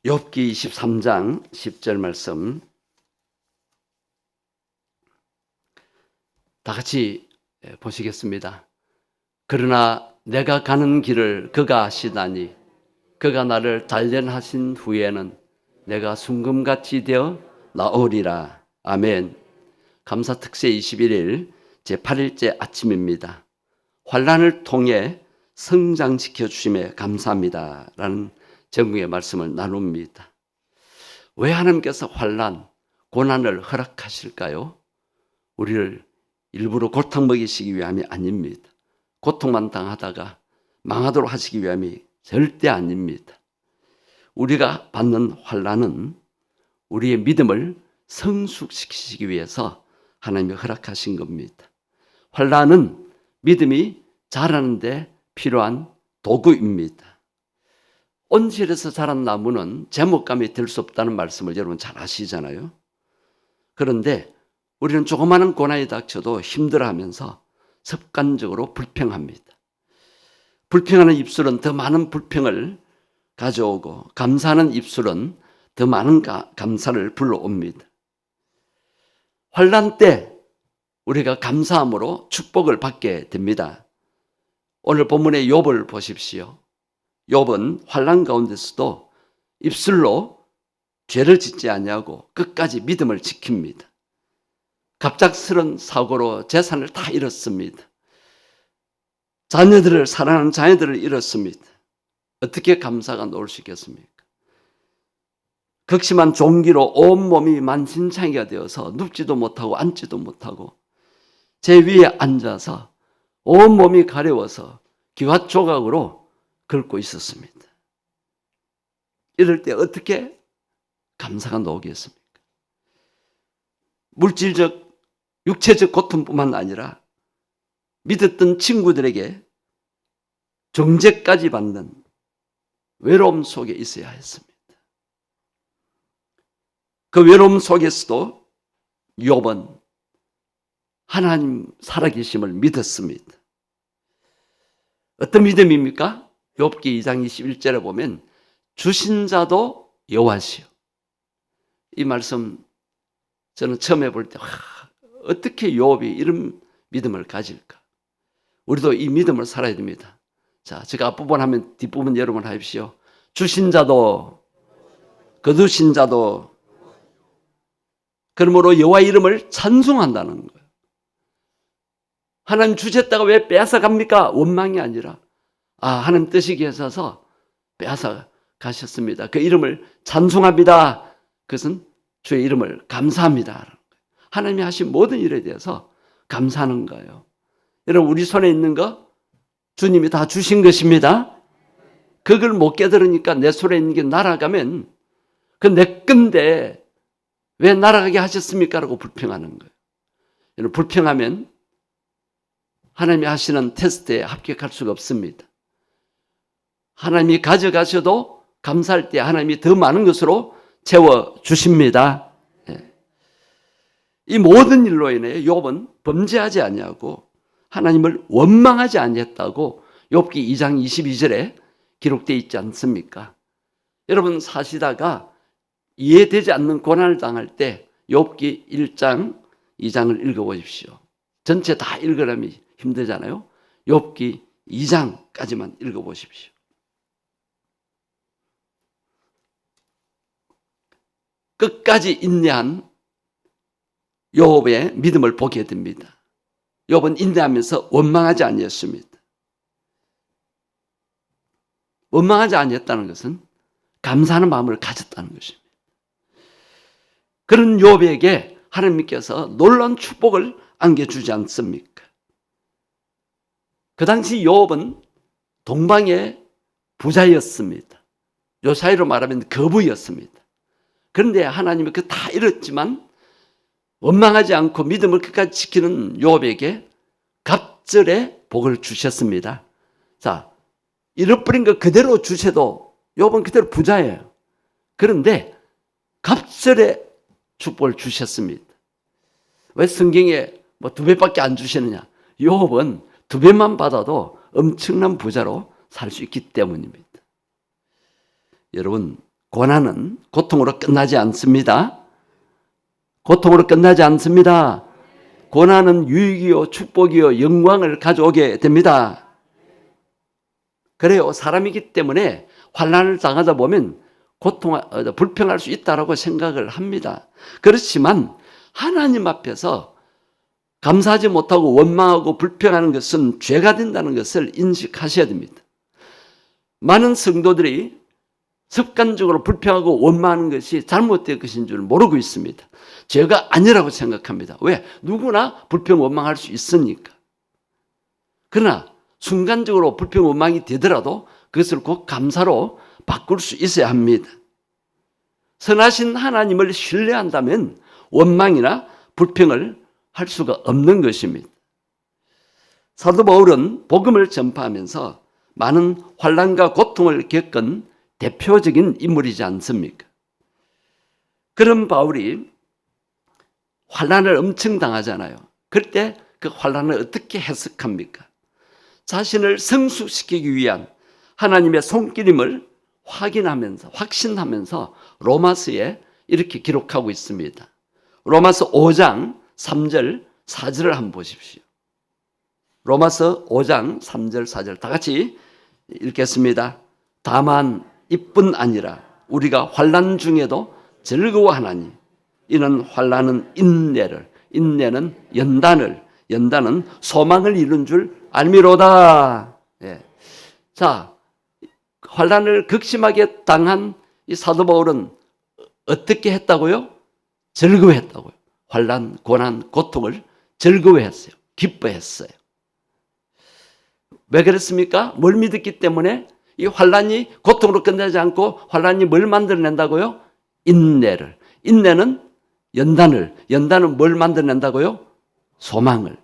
욥기 23장 10절 말씀 다 같이 보시겠습니다. 그러나 내가 가는 길을 그가 아시다니 그가 나를 단련하신 후에는 내가 순금같이 되어 나오리라. 아멘. 감사특세 21일 제8일째 아침입니다. 환난을 통해 성장시켜 주심에 감사합니다 라는 제목의 말씀을 나눕니다. 왜 하나님께서 환난, 고난을 허락하실까요? 우리를 일부러 골탕 먹이시기 위함이 아닙니다. 고통만 당하다가 망하도록 하시기 위함이 절대 아닙니다. 우리가 받는 환난은 우리의 믿음을 성숙시키시기 위해서 하나님이 허락하신 겁니다. 환난은 믿음이 자라는 데 필요한 도구입니다. 온실에서 자란 나무는 제목감이 될 수 없다는 말씀을 여러분 잘 아시잖아요. 그런데 우리는 조그마한 고난이 닥쳐도 힘들어하면서 습관적으로 불평합니다. 불평하는 입술은 더 많은 불평을 가져오고 감사하는 입술은 더 많은 감사를 불러옵니다. 환난 때 우리가 감사함으로 축복을 받게 됩니다. 오늘 본문의 욥을 보십시오. 욥은 환난 가운데서도 입술로 죄를 짓지 아니하고 끝까지 믿음을 지킵니다. 갑작스런 사고로 재산을 다 잃었습니다. 사랑하는 자녀들을 잃었습니다. 어떻게 감사가 놓을 수 있겠습니까? 극심한 종기로 온몸이 만신창이가 되어서 눕지도 못하고 앉지도 못하고 제 위에 앉아서 온몸이 가려워서 기와 조각으로 긁고 있었습니다. 이럴 때 어떻게 감사가 나오겠습니까? 물질적, 육체적 고통뿐만 아니라 믿었던 친구들에게 정죄까지 받는 외로움 속에 있어야 했습니다. 그 외로움 속에서도 욥은 하나님 살아계심을 믿었습니다. 어떤 믿음입니까? 욥기 2장 21절에 보면 주신 자도 여호와시요. 이 말씀 저는 처음에 볼 때 어떻게 욥이 이런 믿음을 가질까? 우리도 이 믿음을 살아야 됩니다. 자, 제가 앞부분 하면 뒷부분 여러분 하십시오. 주신 자도 거두신 자도 그러므로 여호와 이름을 찬송한다는 거예요. 하나님 주셨다가 왜 빼앗아갑니까? 원망이 아니라 하나님 뜻이 계셔서 빼앗아 가셨습니다. 그 이름을 찬송합니다. 그것은 주의 이름을 감사합니다. 하나님이 하신 모든 일에 대해서 감사하는 거예요. 여러분 우리 손에 있는 거 주님이 다 주신 것입니다. 그걸 못 깨달으니까 내 손에 있는 게 날아가면 그 내 건데 왜 날아가게 하셨습니까? 라고 불평하는 거예요. 여러분 불평하면 하나님이 하시는 테스트에 합격할 수가 없습니다. 하나님이 가져가셔도 감사할 때 하나님이 더 많은 것으로 채워주십니다. 이 모든 일로 인해 욥은 범죄하지 아니하고 하나님을 원망하지 아니했다고 욥기 2장 22절에 기록되어 있지 않습니까? 여러분 사시다가 이해되지 않는 고난을 당할 때 욥기 1장, 2장을 읽어보십시오. 전체 다 읽으려면 힘들잖아요. 욥기 2장까지만 읽어보십시오. 끝까지 인내한 욥의 믿음을 보게 됩니다. 욥은 인내하면서 원망하지 아니했습니다. 원망하지 아니했다는 것은 감사하는 마음을 가졌다는 것입니다. 그런 욥에게 하나님께서 놀라운 축복을 안겨주지 않습니까? 그 당시 욥은 동방의 부자였습니다. 요사이로 말하면 거부였습니다. 그런데 하나님이 그 다 잃었지만 원망하지 않고 믿음을 끝까지 지키는 욥에게 갑절의 복을 주셨습니다. 자, 잃어버린 거 그대로 주셔도 욥은 그대로 부자예요. 그런데 갑절의 축복을 주셨습니다. 왜 성경에 2배밖에 안 주시느냐? 욥은 2배만 받아도 엄청난 부자로 살 수 있기 때문입니다. 여러분 고난은 고통으로 끝나지 않습니다. 고통으로 끝나지 않습니다. 고난은 유익이요, 축복이요, 영광을 가져오게 됩니다. 그래요. 사람이기 때문에 환난을 당하다 보면 불평할 수 있다라고 생각을 합니다. 그렇지만 하나님 앞에서 감사하지 못하고 원망하고 불평하는 것은 죄가 된다는 것을 인식하셔야 됩니다. 많은 성도들이 습관적으로 불평하고 원망하는 것이 잘못된 것인 줄 모르고 있습니다. 죄가 아니라고 생각합니다. 왜? 누구나 불평 원망할 수 있으니까. 그러나 순간적으로 불평 원망이 되더라도 그것을 곧 감사로 바꿀 수 있어야 합니다. 선하신 하나님을 신뢰한다면 원망이나 불평을 할 수가 없는 것입니다. 사도 바울은 복음을 전파하면서 많은 환난과 고통을 겪은 대표적인 인물이지 않습니까? 그런 바울이 환난을 엄청 당하잖아요. 그럴 때 그 환난을 어떻게 해석합니까? 자신을 성숙시키기 위한 하나님의 손길임을 확신하면서 로마서에 이렇게 기록하고 있습니다. 로마서 5장 3절 4절을 한번 보십시오. 로마서 5장 3절 4절 다 같이 읽겠습니다. 다만 이뿐 아니라 우리가 환난 중에도 즐거워하나니 이는 환난은 인내는 연단은 소망을 이룬 줄 알미로다. 예. 자, 환난을 극심하게 당한 이 사도 바울은 어떻게 했다고요? 즐거워했다고요. 환난, 고난, 고통을 즐거워했어요. 기뻐했어요. 왜 그랬습니까? 뭘 믿었기 때문에 이 환난이 고통으로 끝나지 않고 환난이 뭘 만들어낸다고요? 인내는 연단은 뭘 만들어낸다고요? 소망을.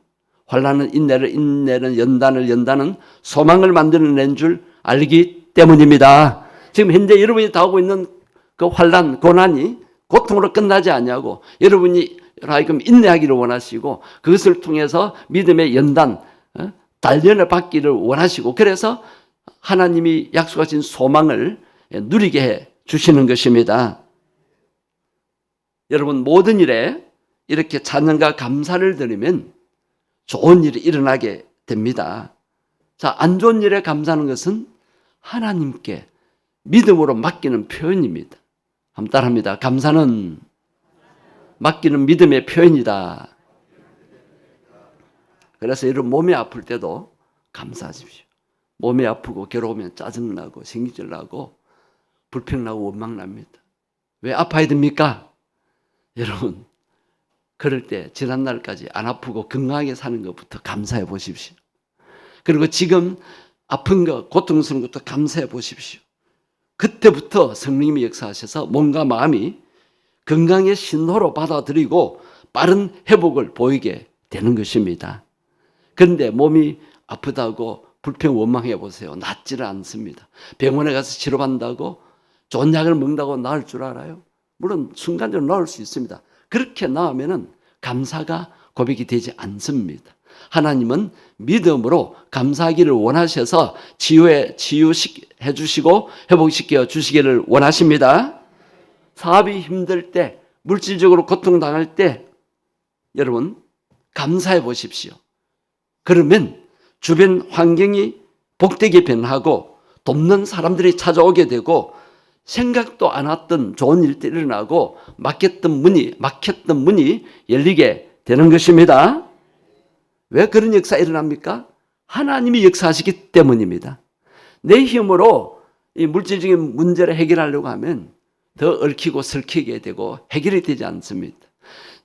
환난은 인내는 연단은 소망을 만들어낸 줄 알기 때문입니다. 지금 현재 여러분이 당하고 있는 그 환난, 고난이 고통으로 끝나지 않냐고 여러분이 하여금 인내하기를 원하시고 그것을 통해서 믿음의 연단, 단련을 받기를 원하시고 그래서 하나님이 약속하신 소망을 누리게 해 주시는 것입니다. 여러분 모든 일에 이렇게 찬양과 감사를 드리면 좋은 일이 일어나게 됩니다. 자, 안 좋은 일에 감사하는 것은 하나님께 믿음으로 맡기는 표현입니다. 한번 따라합니다. 감사는 맡기는 믿음의 표현이다. 그래서 여러분 몸이 아플 때도 감사하십시오. 몸이 아프고 괴로우면 짜증나고 생기질나고 불평나고 원망납니다. 왜 아파야 됩니까? 여러분 그럴 때 지난날까지 안 아프고 건강하게 사는 것부터 감사해 보십시오. 그리고 지금 아픈 것, 고통스러운 것도 감사해 보십시오. 그때부터 성령님이 역사하셔서 몸과 마음이 건강의 신호로 받아들이고 빠른 회복을 보이게 되는 것입니다. 그런데 몸이 아프다고 불평 원망해 보세요. 낫지를 않습니다. 병원에 가서 치료받는다고 좋은 약을 먹는다고 나을 줄 알아요? 물론 순간적으로 나을 수 있습니다. 그렇게 나으면은 감사가 고백이 되지 않습니다. 하나님은 믿음으로 감사하기를 원하셔서 치유해 주시고 회복시켜 주시기를 원하십니다. 사업이 힘들 때, 물질적으로 고통당할 때 여러분 감사해 보십시오. 그러면 주변 환경이 복되게 변하고 돕는 사람들이 찾아오게 되고 생각도 안 했던 좋은 일들이 일어나고 막혔던 문이 열리게 되는 것입니다. 왜 그런 역사가 일어납니까? 하나님이 역사하시기 때문입니다. 내 힘으로 이 물질적인 문제를 해결하려고 하면 더 얽히고 설키게 되고 해결이 되지 않습니다.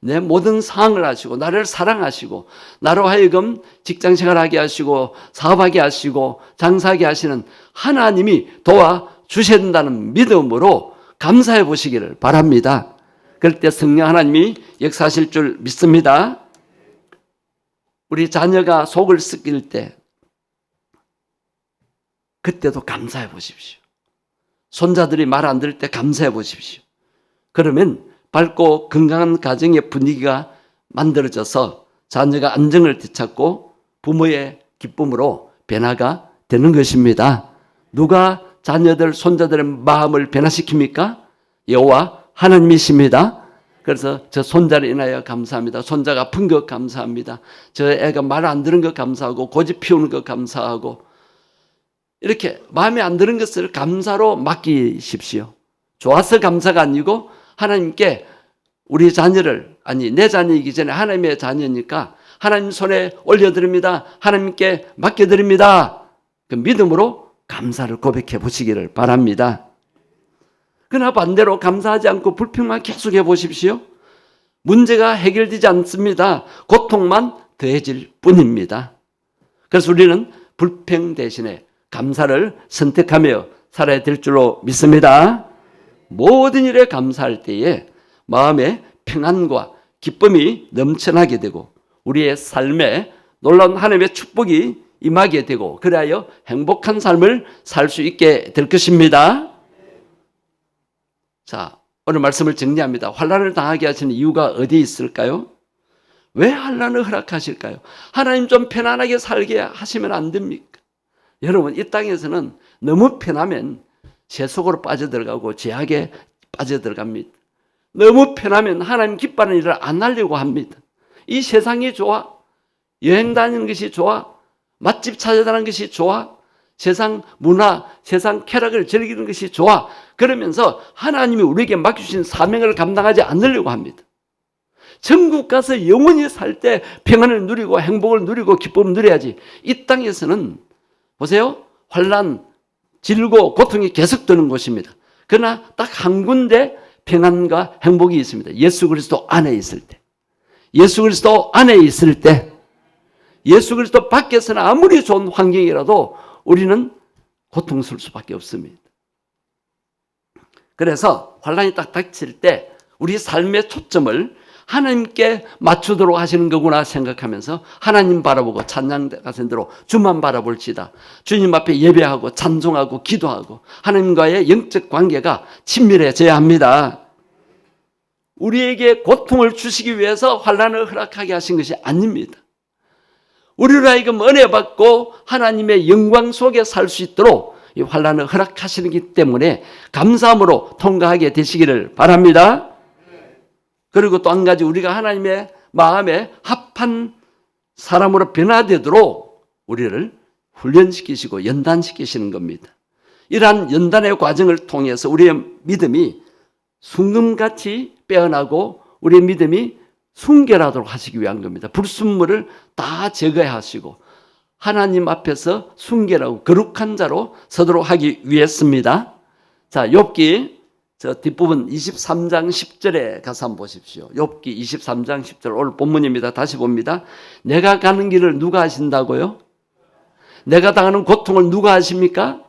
내 모든 상황을 아시고 나를 사랑하시고 나로 하여금 직장생활하게 하시고 사업하게 하시고 장사하게 하시는 하나님이 도와주셔야 된다는 믿음으로 감사해 보시기를 바랍니다. 그럴 때 성령 하나님이 역사하실 줄 믿습니다. 우리 자녀가 속을 썩일 때 그때도 감사해 보십시오. 손자들이 말 안 들을 때 감사해 보십시오. 그러면 밝고 건강한 가정의 분위기가 만들어져서 자녀가 안정을 되찾고 부모의 기쁨으로 변화가 되는 것입니다. 누가 자녀들, 손자들의 마음을 변화시킵니까? 여호와 하나님이십니다. 그래서 저 손자를 인하여 감사합니다. 손자가 아픈 것 감사합니다. 저 애가 말 안 들은 것 감사하고 고집 피우는 것 감사하고 이렇게 마음에 안 드는 것을 감사로 맡기십시오. 좋아서 감사가 아니고 하나님께 우리 자녀를, 아니 내 자녀이기 전에 하나님의 자녀니까 하나님 손에 올려드립니다. 하나님께 맡겨드립니다. 그 믿음으로 감사를 고백해 보시기를 바랍니다. 그러나 반대로 감사하지 않고 불평만 계속해 보십시오. 문제가 해결되지 않습니다. 고통만 더해질 뿐입니다. 그래서 우리는 불평 대신에 감사를 선택하며 살아야 될 줄로 믿습니다. 모든 일에 감사할 때에 마음에 평안과 기쁨이 넘쳐나게 되고 우리의 삶에 놀라운 하나님의 축복이 임하게 되고 그리하여 행복한 삶을 살 수 있게 될 것입니다. 자, 오늘 말씀을 정리합니다. 환난을 당하게 하시는 이유가 어디에 있을까요? 왜 환난을 허락하실까요? 하나님 좀 편안하게 살게 하시면 안 됩니까? 여러분, 이 땅에서는 너무 편하면 세속으로 빠져들어가고 죄악에 빠져들어갑니다. 너무 편하면 하나님 기뻐하는 일을 안 하려고 합니다. 이 세상이 좋아, 여행 다니는 것이 좋아, 맛집 찾아다니는 것이 좋아, 세상 문화, 세상 쾌락을 즐기는 것이 좋아. 그러면서 하나님이 우리에게 맡겨주신 사명을 감당하지 않으려고 합니다. 천국 가서 영원히 살 때 평안을 누리고 행복을 누리고 기쁨을 누려야지. 이 땅에서는 보세요. 환난, 질고 고통이 계속되는 곳입니다. 그러나 딱 한 군데 평안과 행복이 있습니다. 예수 그리스도 안에 있을 때. 예수 그리스도 안에 있을 때. 예수 그리스도 밖에서는 아무리 좋은 환경이라도 우리는 고통스러울 수밖에 없습니다. 그래서 환난이 딱 닥칠 때 우리 삶의 초점을 하나님께 맞추도록 하시는 거구나 생각하면서 하나님 바라보고 찬양가신 대로 주만 바라볼지다. 주님 앞에 예배하고 찬송하고 기도하고 하나님과의 영적 관계가 친밀해져야 합니다. 우리에게 고통을 주시기 위해서 환난을 허락하게 하신 것이 아닙니다. 우리로 하여금 은혜 받고 하나님의 영광 속에 살 수 있도록 이 환난을 허락하시기 때문에 감사함으로 통과하게 되시기를 바랍니다. 그리고 또 한 가지 우리가 하나님의 마음에 합한 사람으로 변화되도록 우리를 훈련시키시고 연단시키시는 겁니다. 이러한 연단의 과정을 통해서 우리의 믿음이 순금같이 빼어나고 우리의 믿음이 순결하도록 하시기 위한 겁니다. 불순물을 다 제거하시고 하나님 앞에서 순결하고 거룩한 자로 서도록 하기 위해서입니다. 자, 욥기 저 뒷부분 23장 10절에 가서 한번 보십시오. 욥기 23장 10절 오늘 본문입니다. 다시 봅니다. 내가 가는 길을 누가 하신다고요? 내가 당하는 고통을 누가 하십니까?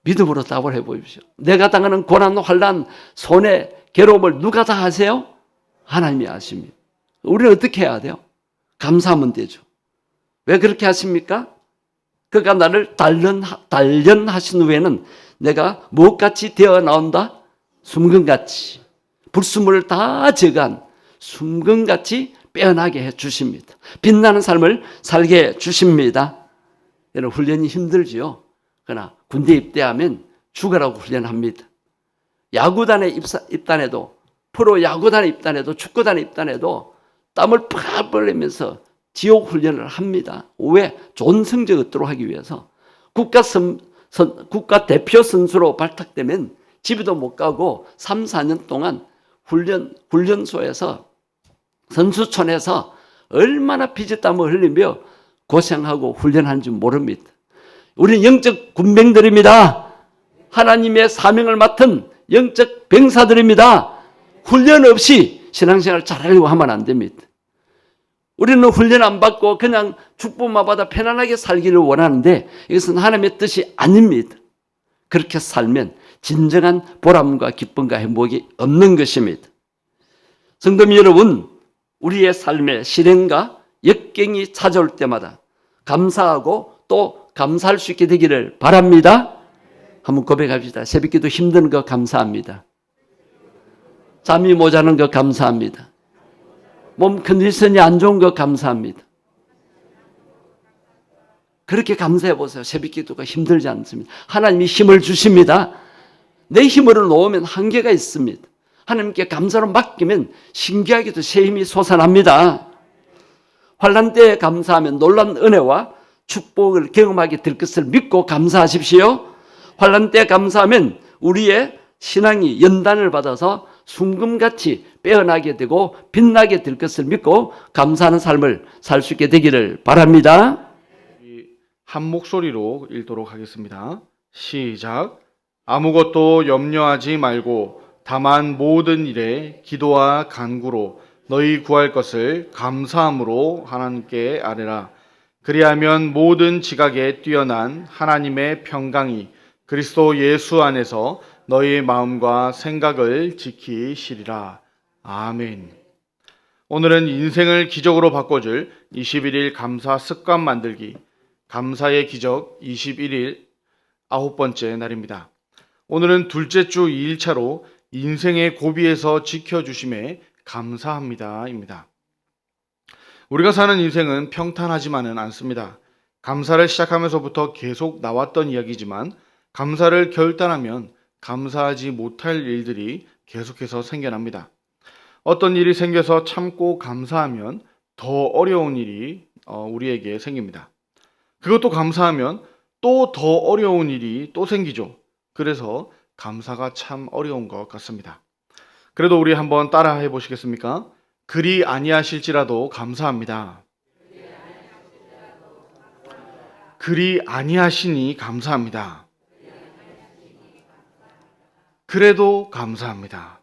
믿음으로 답을 해보십시오. 내가 당하는 고난, 환난, 손해, 괴로움을 누가 다 하세요? 하나님이 하십니다. 우리는 어떻게 해야 돼요? 감사하면 되죠. 왜 그렇게 하십니까? 그가 나를 단련하신 후에는 내가 무엇같이 되어 나온다? 숨금같이 불순물을 다 제거한 숨금같이 빼어나게 해 주십니다. 빛나는 삶을 살게 해 주십니다. 여러분 훈련이 힘들지요. 그러나 군대 입대하면 죽으라고 훈련합니다. 야구단에 입단해도 프로 야구단에 입단해도 축구단에 입단해도 땀을 팍 흘리면서 지옥 훈련을 합니다. 왜? 좋은 성적 얻도록 하기 위해서. 국가 대표 선수로 발탁되면 집에도 못 가고 3, 4년 동안 훈련소에서 선수촌에서 얼마나 피지땀을 흘리며 고생하고 훈련하는지 모릅니다. 우리는 영적 군병들입니다. 하나님의 사명을 맡은 영적 병사들입니다. 훈련 없이 신앙생활 잘하려고 하면 안 됩니다. 우리는 훈련 안 받고 그냥 축복만 받아 편안하게 살기를 원하는데 이것은 하나님의 뜻이 아닙니다. 그렇게 살면 진정한 보람과 기쁨과 행복이 없는 것입니다. 성도님 여러분, 우리의 삶에 시련과 역경이 찾아올 때마다 감사하고 또 감사할 수 있게 되기를 바랍니다. 한번 고백합시다. 새벽기도 힘든 거 감사합니다. 잠이 모자란 거 감사합니다. 몸 컨디션이 안 좋은 거 감사합니다. 그렇게 감사해 보세요. 새벽 기도가 힘들지 않습니다. 하나님이 힘을 주십니다. 내 힘으로 놓으면 한계가 있습니다. 하나님께 감사로 맡기면 신기하게도 새 힘이 솟아납니다. 환난 때에 감사하면 놀라운 은혜와 축복을 경험하게 될 것을 믿고 감사하십시오. 환난 때에 감사하면 우리의 신앙이 연단을 받아서 순금같이 빼어나게 되고 빛나게 될 것을 믿고 감사하는 삶을 살 수 있게 되기를 바랍니다. 한 목소리로 읽도록 하겠습니다. 시작. 아무것도 염려하지 말고 다만 모든 일에 기도와 간구로 너희 구할 것을 감사함으로 하나님께 아뢰라. 그리하면 모든 지각에 뛰어난 하나님의 평강이 그리스도 예수 안에서 너희 마음과 생각을 지키시리라. 아멘. 오늘은 인생을 기적으로 바꿔줄 21일 감사 습관 만들기 감사의 기적 21일 9번째 날입니다. 오늘은 둘째 주 2일차로 인생의 고비에서 지켜주심에 감사합니다 입니다. 우리가 사는 인생은 평탄하지만은 않습니다. 감사를 시작하면서부터 계속 나왔던 이야기지만 감사를 결단하면 감사하지 못할 일들이 계속해서 생겨납니다. 어떤 일이 생겨서 참고 감사하면 더 어려운 일이 우리에게 생깁니다. 그것도 감사하면 또 더 어려운 일이 또 생기죠. 그래서 감사가 참 어려운 것 같습니다. 그래도 우리 한번 따라 해보시겠습니까? 그리 아니하실지라도 감사합니다. 그리 아니하시니 감사합니다. 그래도 감사합니다.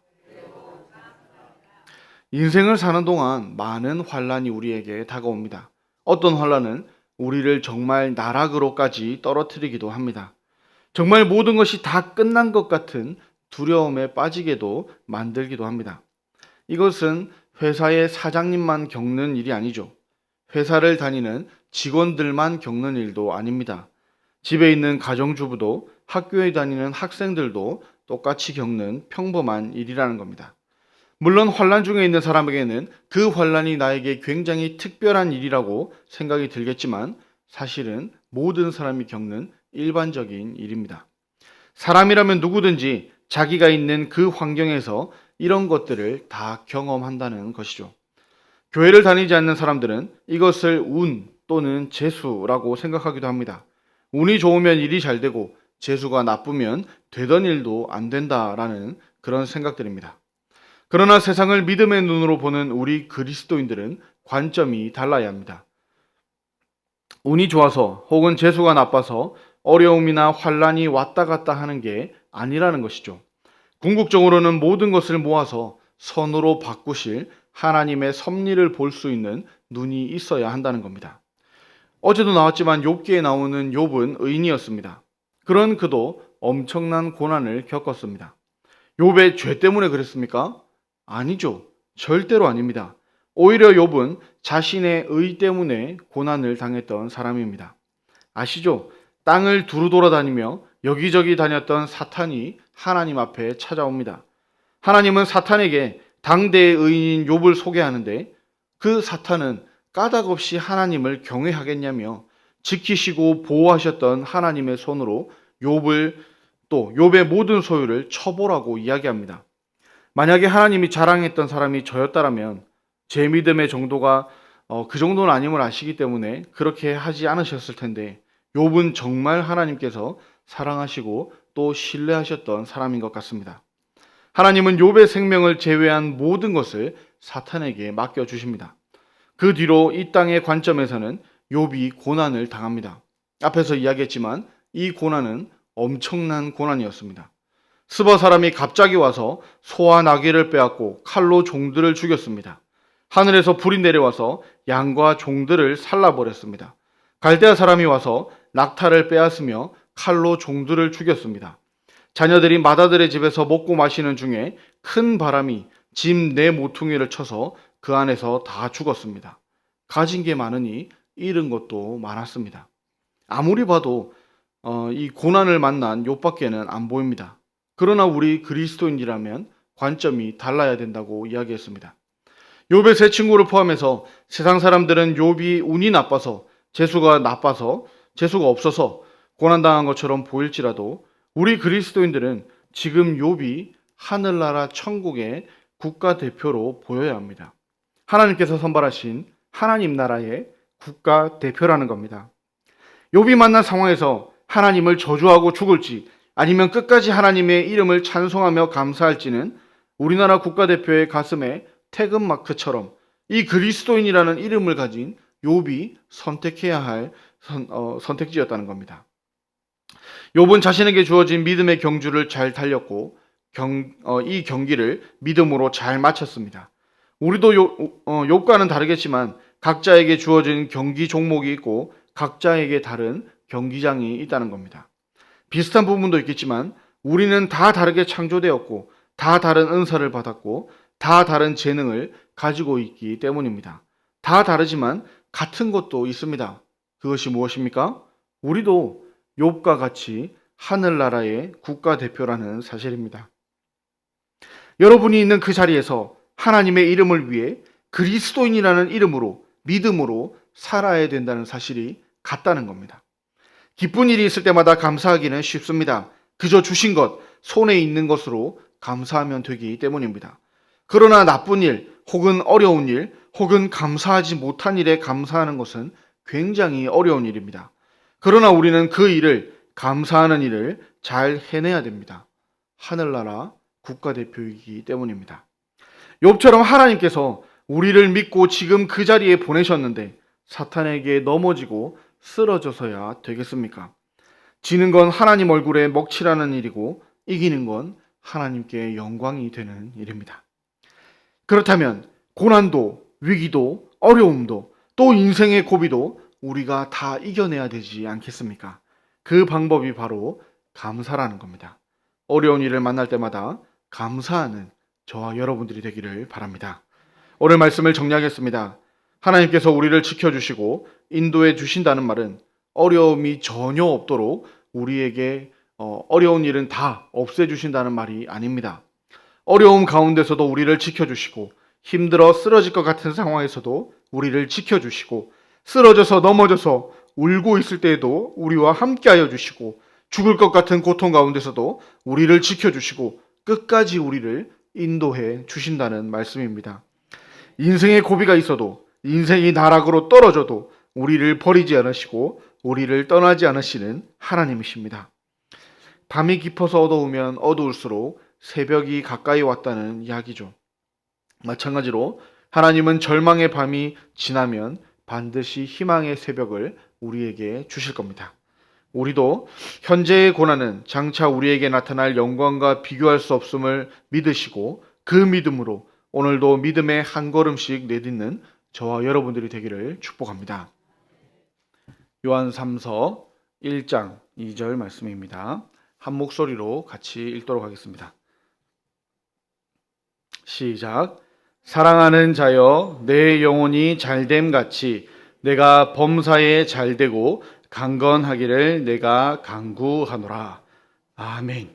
인생을 사는 동안 많은 환난이 우리에게 다가옵니다. 어떤 환난은 우리를 정말 나락으로까지 떨어뜨리기도 합니다. 정말 모든 것이 다 끝난 것 같은 두려움에 빠지게도 만들기도 합니다. 이것은 회사의 사장님만 겪는 일이 아니죠. 회사를 다니는 직원들만 겪는 일도 아닙니다. 집에 있는 가정주부도 학교에 다니는 학생들도 똑같이 겪는 평범한 일이라는 겁니다. 물론 환난 중에 있는 사람에게는 그 환난이 나에게 굉장히 특별한 일이라고 생각이 들겠지만 사실은 모든 사람이 겪는 일반적인 일입니다. 사람이라면 누구든지 자기가 있는 그 환경에서 이런 것들을 다 경험한다는 것이죠. 교회를 다니지 않는 사람들은 이것을 운 또는 재수라고 생각하기도 합니다. 운이 좋으면 일이 잘 되고 재수가 나쁘면 되던 일도 안 된다라는 그런 생각들입니다. 그러나 세상을 믿음의 눈으로 보는 우리 그리스도인들은 관점이 달라야 합니다. 운이 좋아서 혹은 재수가 나빠서 어려움이나 환난이 왔다 갔다 하는 게 아니라는 것이죠. 궁극적으로는 모든 것을 모아서 선으로 바꾸실 하나님의 섭리를 볼 수 있는 눈이 있어야 한다는 겁니다. 어제도 나왔지만 욥기에 나오는 욥은 의인이었습니다. 그런 그도 엄청난 고난을 겪었습니다. 욥의 죄 때문에 그랬습니까? 아니죠. 절대로 아닙니다. 오히려 욥은 자신의 의 때문에 고난을 당했던 사람입니다. 아시죠? 땅을 두루 돌아다니며 여기저기 다녔던 사탄이 하나님 앞에 찾아옵니다. 하나님은 사탄에게 당대의 의인인 욥을 소개하는데 그 사탄은 까닭없이 하나님을 경외하겠냐며 지키시고 보호하셨던 하나님의 손으로 욥을 또 욥의 모든 소유를 처벌하고 이야기합니다. 만약에 하나님이 자랑했던 사람이 저였다라면 제 믿음의 정도가 그 정도는 아님을 아시기 때문에 그렇게 하지 않으셨을 텐데 욥은 정말 하나님께서 사랑하시고 또 신뢰하셨던 사람인 것 같습니다. 하나님은 욥의 생명을 제외한 모든 것을 사탄에게 맡겨주십니다. 그 뒤로 이 땅의 관점에서는 욥이 고난을 당합니다. 앞에서 이야기했지만 이 고난은 엄청난 고난이었습니다. 스바 사람이 갑자기 와서 소와 나귀를 빼앗고 칼로 종들을 죽였습니다. 하늘에서 불이 내려와서 양과 종들을 살라버렸습니다. 갈대아 사람이 와서 낙타를 빼앗으며 칼로 종들을 죽였습니다. 자녀들이 마다들의 집에서 먹고 마시는 중에 큰 바람이 집 네 모퉁이를 쳐서 그 안에서 다 죽었습니다. 가진 게 많으니 잃은 것도 많았습니다. 아무리 봐도 이 고난을 만난 욥밖에는 안 보입니다. 그러나 우리 그리스도인이라면 관점이 달라야 된다고 이야기했습니다. 욥의 세 친구를 포함해서 세상 사람들은 욥이 운이 나빠서 재수가 나빠서 재수가 없어서 고난당한 것처럼 보일지라도 우리 그리스도인들은 지금 욥이 하늘나라 천국의 국가대표로 보여야 합니다. 하나님께서 선발하신 하나님 나라의 국가대표라는 겁니다. 욥이 만난 상황에서 하나님을 저주하고 죽을지 아니면 끝까지 하나님의 이름을 찬송하며 감사할지는 우리나라 국가대표의 가슴에 태극마크처럼 이 그리스도인이라는 이름을 가진 욥이 선택해야 할 선택지였다는 겁니다. 욥은 자신에게 주어진 믿음의 경주를 잘 달렸고 이 경기를 믿음으로 잘 마쳤습니다. 우리도 욥과는 다르겠지만 각자에게 주어진 경기 종목이 있고 각자에게 다른 경기장이 있다는 겁니다. 비슷한 부분도 있겠지만 우리는 다 다르게 창조되었고 다 다른 은사를 받았고 다 다른 재능을 가지고 있기 때문입니다. 다 다르지만 같은 것도 있습니다. 그것이 무엇입니까? 우리도 욥과 같이 하늘나라의 국가대표라는 사실입니다. 여러분이 있는 그 자리에서 하나님의 이름을 위해 그리스도인이라는 이름으로 믿음으로 살아야 된다는 사실이 같다는 겁니다. 기쁜 일이 있을 때마다 감사하기는 쉽습니다. 그저 주신 것, 손에 있는 것으로 감사하면 되기 때문입니다. 그러나 나쁜 일, 혹은 어려운 일, 혹은 감사하지 못한 일에 감사하는 것은 굉장히 어려운 일입니다. 그러나 우리는 그 일을, 감사하는 일을 잘 해내야 됩니다. 하늘나라 국가대표이기 때문입니다. 욥처럼 하나님께서 우리를 믿고 지금 그 자리에 보내셨는데 사탄에게 넘어지고 쓰러져서야 되겠습니까? 지는 건 하나님 얼굴에 먹칠하는 일이고 이기는 건 하나님께 영광이 되는 일입니다. 그렇다면 고난도, 위기도, 어려움도, 또 인생의 고비도 우리가 다 이겨내야 되지 않겠습니까? 그 방법이 바로 감사라는 겁니다. 어려운 일을 만날 때마다 감사하는 저와 여러분들이 되기를 바랍니다. 오늘 말씀을 정리하겠습니다. 하나님께서 우리를 지켜주시고 인도해 주신다는 말은 어려움이 전혀 없도록 우리에게 어려운 일은 다 없애주신다는 말이 아닙니다. 어려움 가운데서도 우리를 지켜주시고 힘들어 쓰러질 것 같은 상황에서도 우리를 지켜주시고 쓰러져서 넘어져서 울고 있을 때에도 우리와 함께하여 주시고 죽을 것 같은 고통 가운데서도 우리를 지켜주시고 끝까지 우리를 인도해 주신다는 말씀입니다. 인생의 고비가 있어도 인생이 나락으로 떨어져도 우리를 버리지 않으시고 우리를 떠나지 않으시는 하나님이십니다. 밤이 깊어서 어두우면 어두울수록 새벽이 가까이 왔다는 이야기죠. 마찬가지로 하나님은 절망의 밤이 지나면 반드시 희망의 새벽을 우리에게 주실 겁니다. 우리도 현재의 고난은 장차 우리에게 나타날 영광과 비교할 수 없음을 믿으시고 그 믿음으로 오늘도 믿음의 한 걸음씩 내딛는 저와 여러분들이 되기를 축복합니다. 요한 3서 1장 2절 말씀입니다. 한 목소리로 같이 읽도록 하겠습니다. 시작. 사랑하는 자여, 내 영혼이 잘됨 같이 내가 범사에 잘되고 강건하기를 내가 간구하노라. 아멘.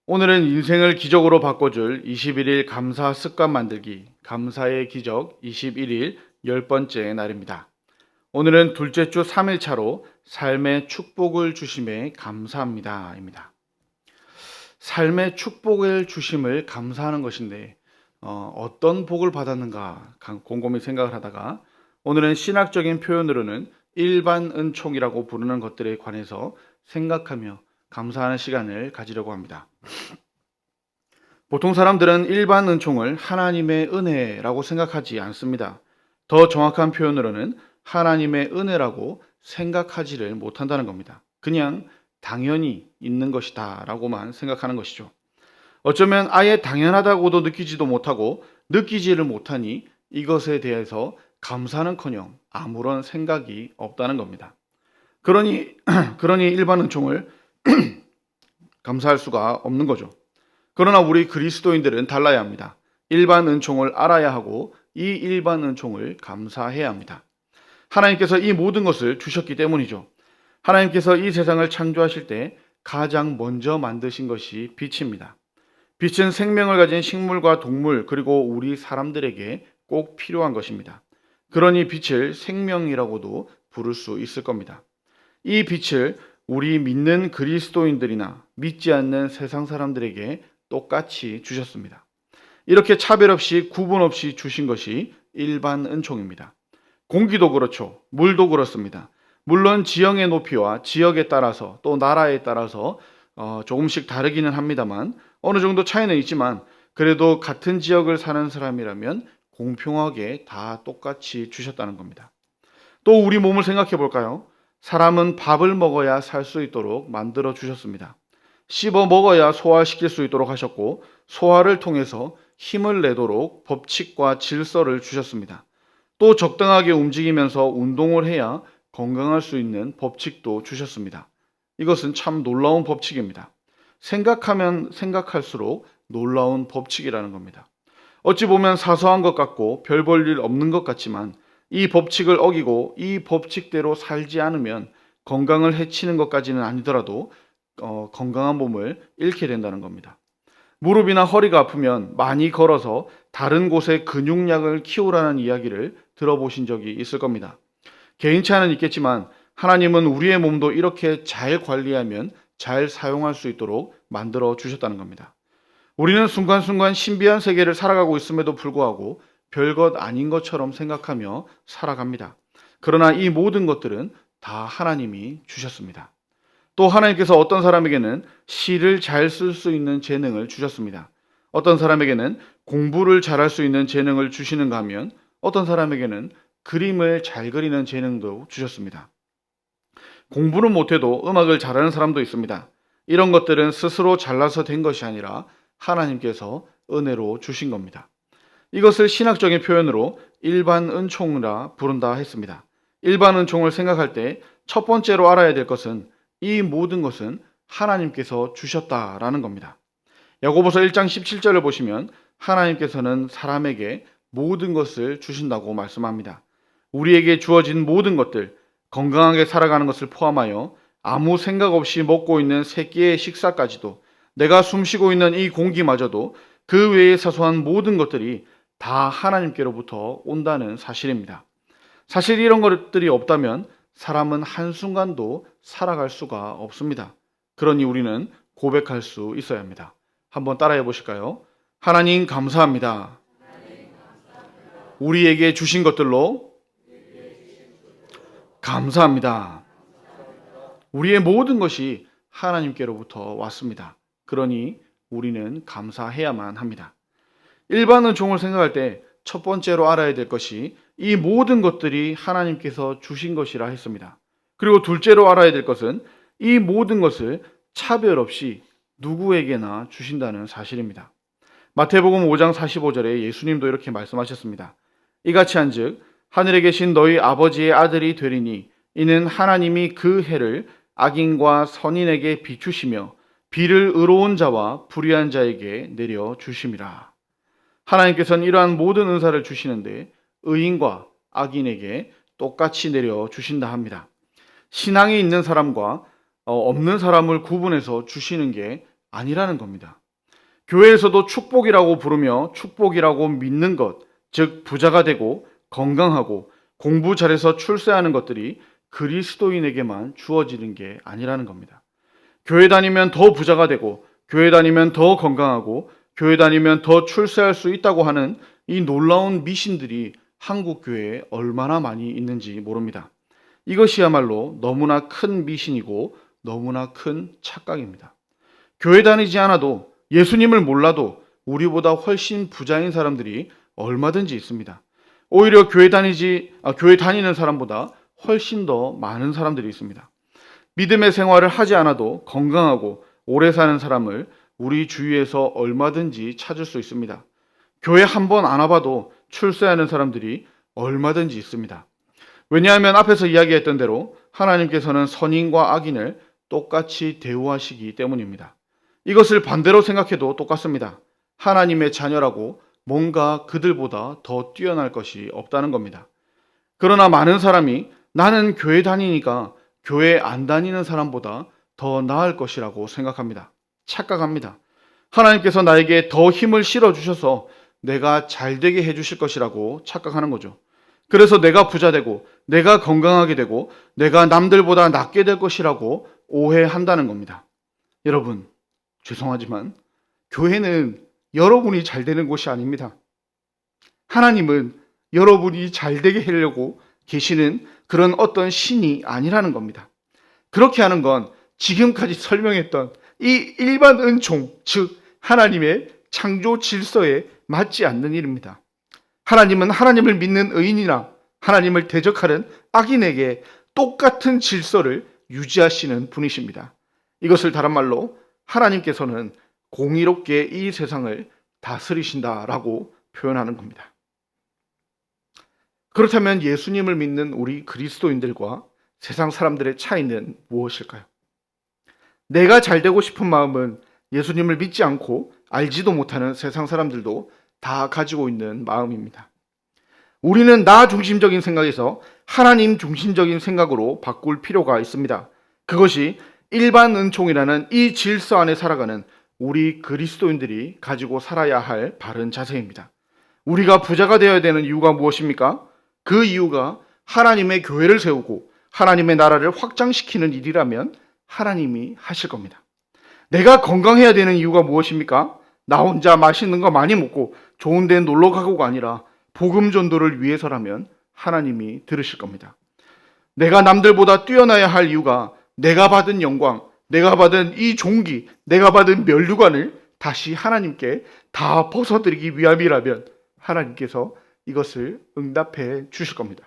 오늘은 인생을 기적으로 바꿔줄 21일 감사 습관 만들기, 감사의 기적 21일 10번째 날입니다. 오늘은 둘째 주 3일차로 삶의 축복을 주심에 감사합니다 입니다. 삶의 축복을 주심을 감사하는 것인데 어떤 복을 받았는가 곰곰이 생각을 하다가 오늘은 신학적인 표현으로는 일반 은총이라고 부르는 것들에 관해서 생각하며 감사하는 시간을 가지려고 합니다. 보통 사람들은 일반 은총을 하나님의 은혜라고 생각하지 않습니다. 더 정확한 표현으로는 하나님의 은혜라고 생각하지를 못한다는 겁니다. 그냥 당연히 있는 것이다 라고만 생각하는 것이죠. 어쩌면 아예 당연하다고도 느끼지도 못하고 느끼지를 못하니 이것에 대해서 감사는커녕 아무런 생각이 없다는 겁니다. 그러니 일반 은총을 감사할 수가 없는 거죠. 그러나 우리 그리스도인들은 달라야 합니다. 일반 은총을 알아야 하고 이 일반 은총을 감사해야 합니다. 하나님께서 이 모든 것을 주셨기 때문이죠. 하나님께서 이 세상을 창조하실 때 가장 먼저 만드신 것이 빛입니다. 빛은 생명을 가진 식물과 동물 그리고 우리 사람들에게 꼭 필요한 것입니다. 그러니 빛을 생명이라고도 부를 수 있을 겁니다. 이 빛을 우리 믿는 그리스도인들이나 믿지 않는 세상 사람들에게 똑같이 주셨습니다. 이렇게 차별 없이 구분 없이 주신 것이 일반 은총입니다. 공기도 그렇죠. 물도 그렇습니다. 물론 지형의 높이와 지역에 따라서 또 나라에 따라서 조금씩 다르기는 합니다만 어느 정도 차이는 있지만 그래도 같은 지역을 사는 사람이라면 공평하게 다 똑같이 주셨다는 겁니다. 또 우리 몸을 생각해 볼까요? 사람은 밥을 먹어야 살 수 있도록 만들어 주셨습니다. 씹어 먹어야 소화시킬 수 있도록 하셨고 소화를 통해서 힘을 내도록 법칙과 질서를 주셨습니다. 또 적당하게 움직이면서 운동을 해야 건강할 수 있는 법칙도 주셨습니다. 이것은 참 놀라운 법칙입니다. 생각하면 생각할수록 놀라운 법칙이라는 겁니다. 어찌 보면 사소한 것 같고 별 볼 일 없는 것 같지만 이 법칙을 어기고 이 법칙대로 살지 않으면 건강을 해치는 것까지는 아니더라도 건강한 몸을 잃게 된다는 겁니다. 무릎이나 허리가 아프면 많이 걸어서 다른 곳에 근육량을 키우라는 이야기를 들어보신 적이 있을 겁니다. 개인 차이는 있겠지만 하나님은 우리의 몸도 이렇게 잘 관리하면 잘 사용할 수 있도록 만들어 주셨다는 겁니다. 우리는 순간순간 신비한 세계를 살아가고 있음에도 불구하고 별것 아닌 것처럼 생각하며 살아갑니다. 그러나 이 모든 것들은 다 하나님이 주셨습니다. 또 하나님께서 어떤 사람에게는 시를 잘 쓸 수 있는 재능을 주셨습니다. 어떤 사람에게는 공부를 잘할 수 있는 재능을 주시는가 하면 어떤 사람에게는 그림을 잘 그리는 재능도 주셨습니다. 공부는 못해도 음악을 잘하는 사람도 있습니다. 이런 것들은 스스로 잘나서 된 것이 아니라 하나님께서 은혜로 주신 겁니다. 이것을 신학적인 표현으로 일반 은총이라 부른다 했습니다. 일반 은총을 생각할 때 첫 번째로 알아야 될 것은 이 모든 것은 하나님께서 주셨다라는 겁니다. 야고보서 1장 17절을 보시면 하나님께서는 사람에게 모든 것을 주신다고 말씀합니다. 우리에게 주어진 모든 것들, 건강하게 살아가는 것을 포함하여 아무 생각 없이 먹고 있는 세 끼의 식사까지도 내가 숨쉬고 있는 이 공기마저도 그 외의 사소한 모든 것들이 다 하나님께로부터 온다는 사실입니다. 사실 이런 것들이 없다면 사람은 한순간도 살아갈 수가 없습니다. 그러니 우리는 고백할 수 있어야 합니다. 한번 따라해 보실까요? 하나님 감사합니다. 우리에게 주신 것들로 감사합니다. 우리의 모든 것이 하나님께로부터 왔습니다. 그러니 우리는 감사해야만 합니다. 일반 은총을 생각할 때 첫 번째로 알아야 될 것이 이 모든 것들이 하나님께서 주신 것이라 했습니다. 그리고 둘째로 알아야 될 것은 이 모든 것을 차별 없이 누구에게나 주신다는 사실입니다. 마태복음 5장 45절에 예수님도 이렇게 말씀하셨습니다. 이같이 한즉 하늘에 계신 너희 아버지의 아들이 되리니 이는 하나님이 그 해를 악인과 선인에게 비추시며 비를 의로운 자와 불의한 자에게 내려 주심이라. 하나님께서는 이러한 모든 은사를 주시는데 의인과 악인에게 똑같이 내려 주신다 합니다. 신앙이 있는 사람과 없는 사람을 구분해서 주시는 게 아니라는 겁니다. 교회에서도 축복이라고 부르며 축복이라고 믿는 것, 즉 부자가 되고 건강하고 공부 잘해서 출세하는 것들이 그리스도인에게만 주어지는 게 아니라는 겁니다. 교회 다니면 더 부자가 되고 교회 다니면 더 건강하고 교회 다니면 더 출세할 수 있다고 하는 이 놀라운 미신들이 한국 교회에 얼마나 많이 있는지 모릅니다. 이것이야말로 너무나 큰 미신이고 너무나 큰 착각입니다. 교회 다니지 않아도 예수님을 몰라도 우리보다 훨씬 부자인 사람들이 얼마든지 있습니다. 오히려 교회 다니는 사람보다 훨씬 더 많은 사람들이 있습니다. 믿음의 생활을 하지 않아도 건강하고 오래 사는 사람을 우리 주위에서 얼마든지 찾을 수 있습니다. 교회 한 번 안 와봐도 출세하는 사람들이 얼마든지 있습니다. 왜냐하면 앞에서 이야기했던 대로 하나님께서는 선인과 악인을 똑같이 대우하시기 때문입니다. 이것을 반대로 생각해도 똑같습니다. 하나님의 자녀라고 뭔가 그들보다 더 뛰어날 것이 없다는 겁니다. 그러나 많은 사람이 나는 교회 다니니까 교회 안 다니는 사람보다 더 나을 것이라고 생각합니다. 착각합니다. 하나님께서 나에게 더 힘을 실어주셔서 내가 잘 되게 해주실 것이라고 착각하는 거죠. 그래서 내가 부자 되고 내가 건강하게 되고 내가 남들보다 낫게 될 것이라고 오해한다는 겁니다. 여러분, 죄송하지만 교회는 여러분이 잘 되는 곳이 아닙니다. 하나님은 여러분이 잘 되게 하려고 계시는 그런 어떤 신이 아니라는 겁니다. 그렇게 하는 건 지금까지 설명했던 이 일반 은총, 즉 하나님의 창조 질서에 맞지 않는 일입니다. 하나님은 하나님을 믿는 의인이나 하나님을 대적하는 악인에게 똑같은 질서를 유지하시는 분이십니다. 이것을 다른 말로 하나님께서는 공의롭게 이 세상을 다스리신다라고 표현하는 겁니다. 그렇다면 예수님을 믿는 우리 그리스도인들과 세상 사람들의 차이는 무엇일까요? 내가 잘 되고 싶은 마음은 예수님을 믿지 않고 알지도 못하는 세상 사람들도 다 가지고 있는 마음입니다. 우리는 나 중심적인 생각에서 하나님 중심적인 생각으로 바꿀 필요가 있습니다. 그것이 일반 은총이라는 이 질서 안에 살아가는 우리 그리스도인들이 가지고 살아야 할 바른 자세입니다. 우리가 부자가 되어야 되는 이유가 무엇입니까? 그 이유가 하나님의 교회를 세우고 하나님의 나라를 확장시키는 일이라면 하나님이 하실 겁니다. 내가 건강해야 되는 이유가 무엇입니까? 나 혼자 맛있는 거 많이 먹고 좋은 데 놀러 가고가 아니라 복음 전도를 위해서라면 하나님이 들으실 겁니다. 내가 남들보다 뛰어나야 할 이유가 내가 받은 영광, 내가 받은 이 종기, 내가 받은 면류관을 다시 하나님께 다 벗어드리기 위함이라면 하나님께서 이것을 응답해 주실 겁니다.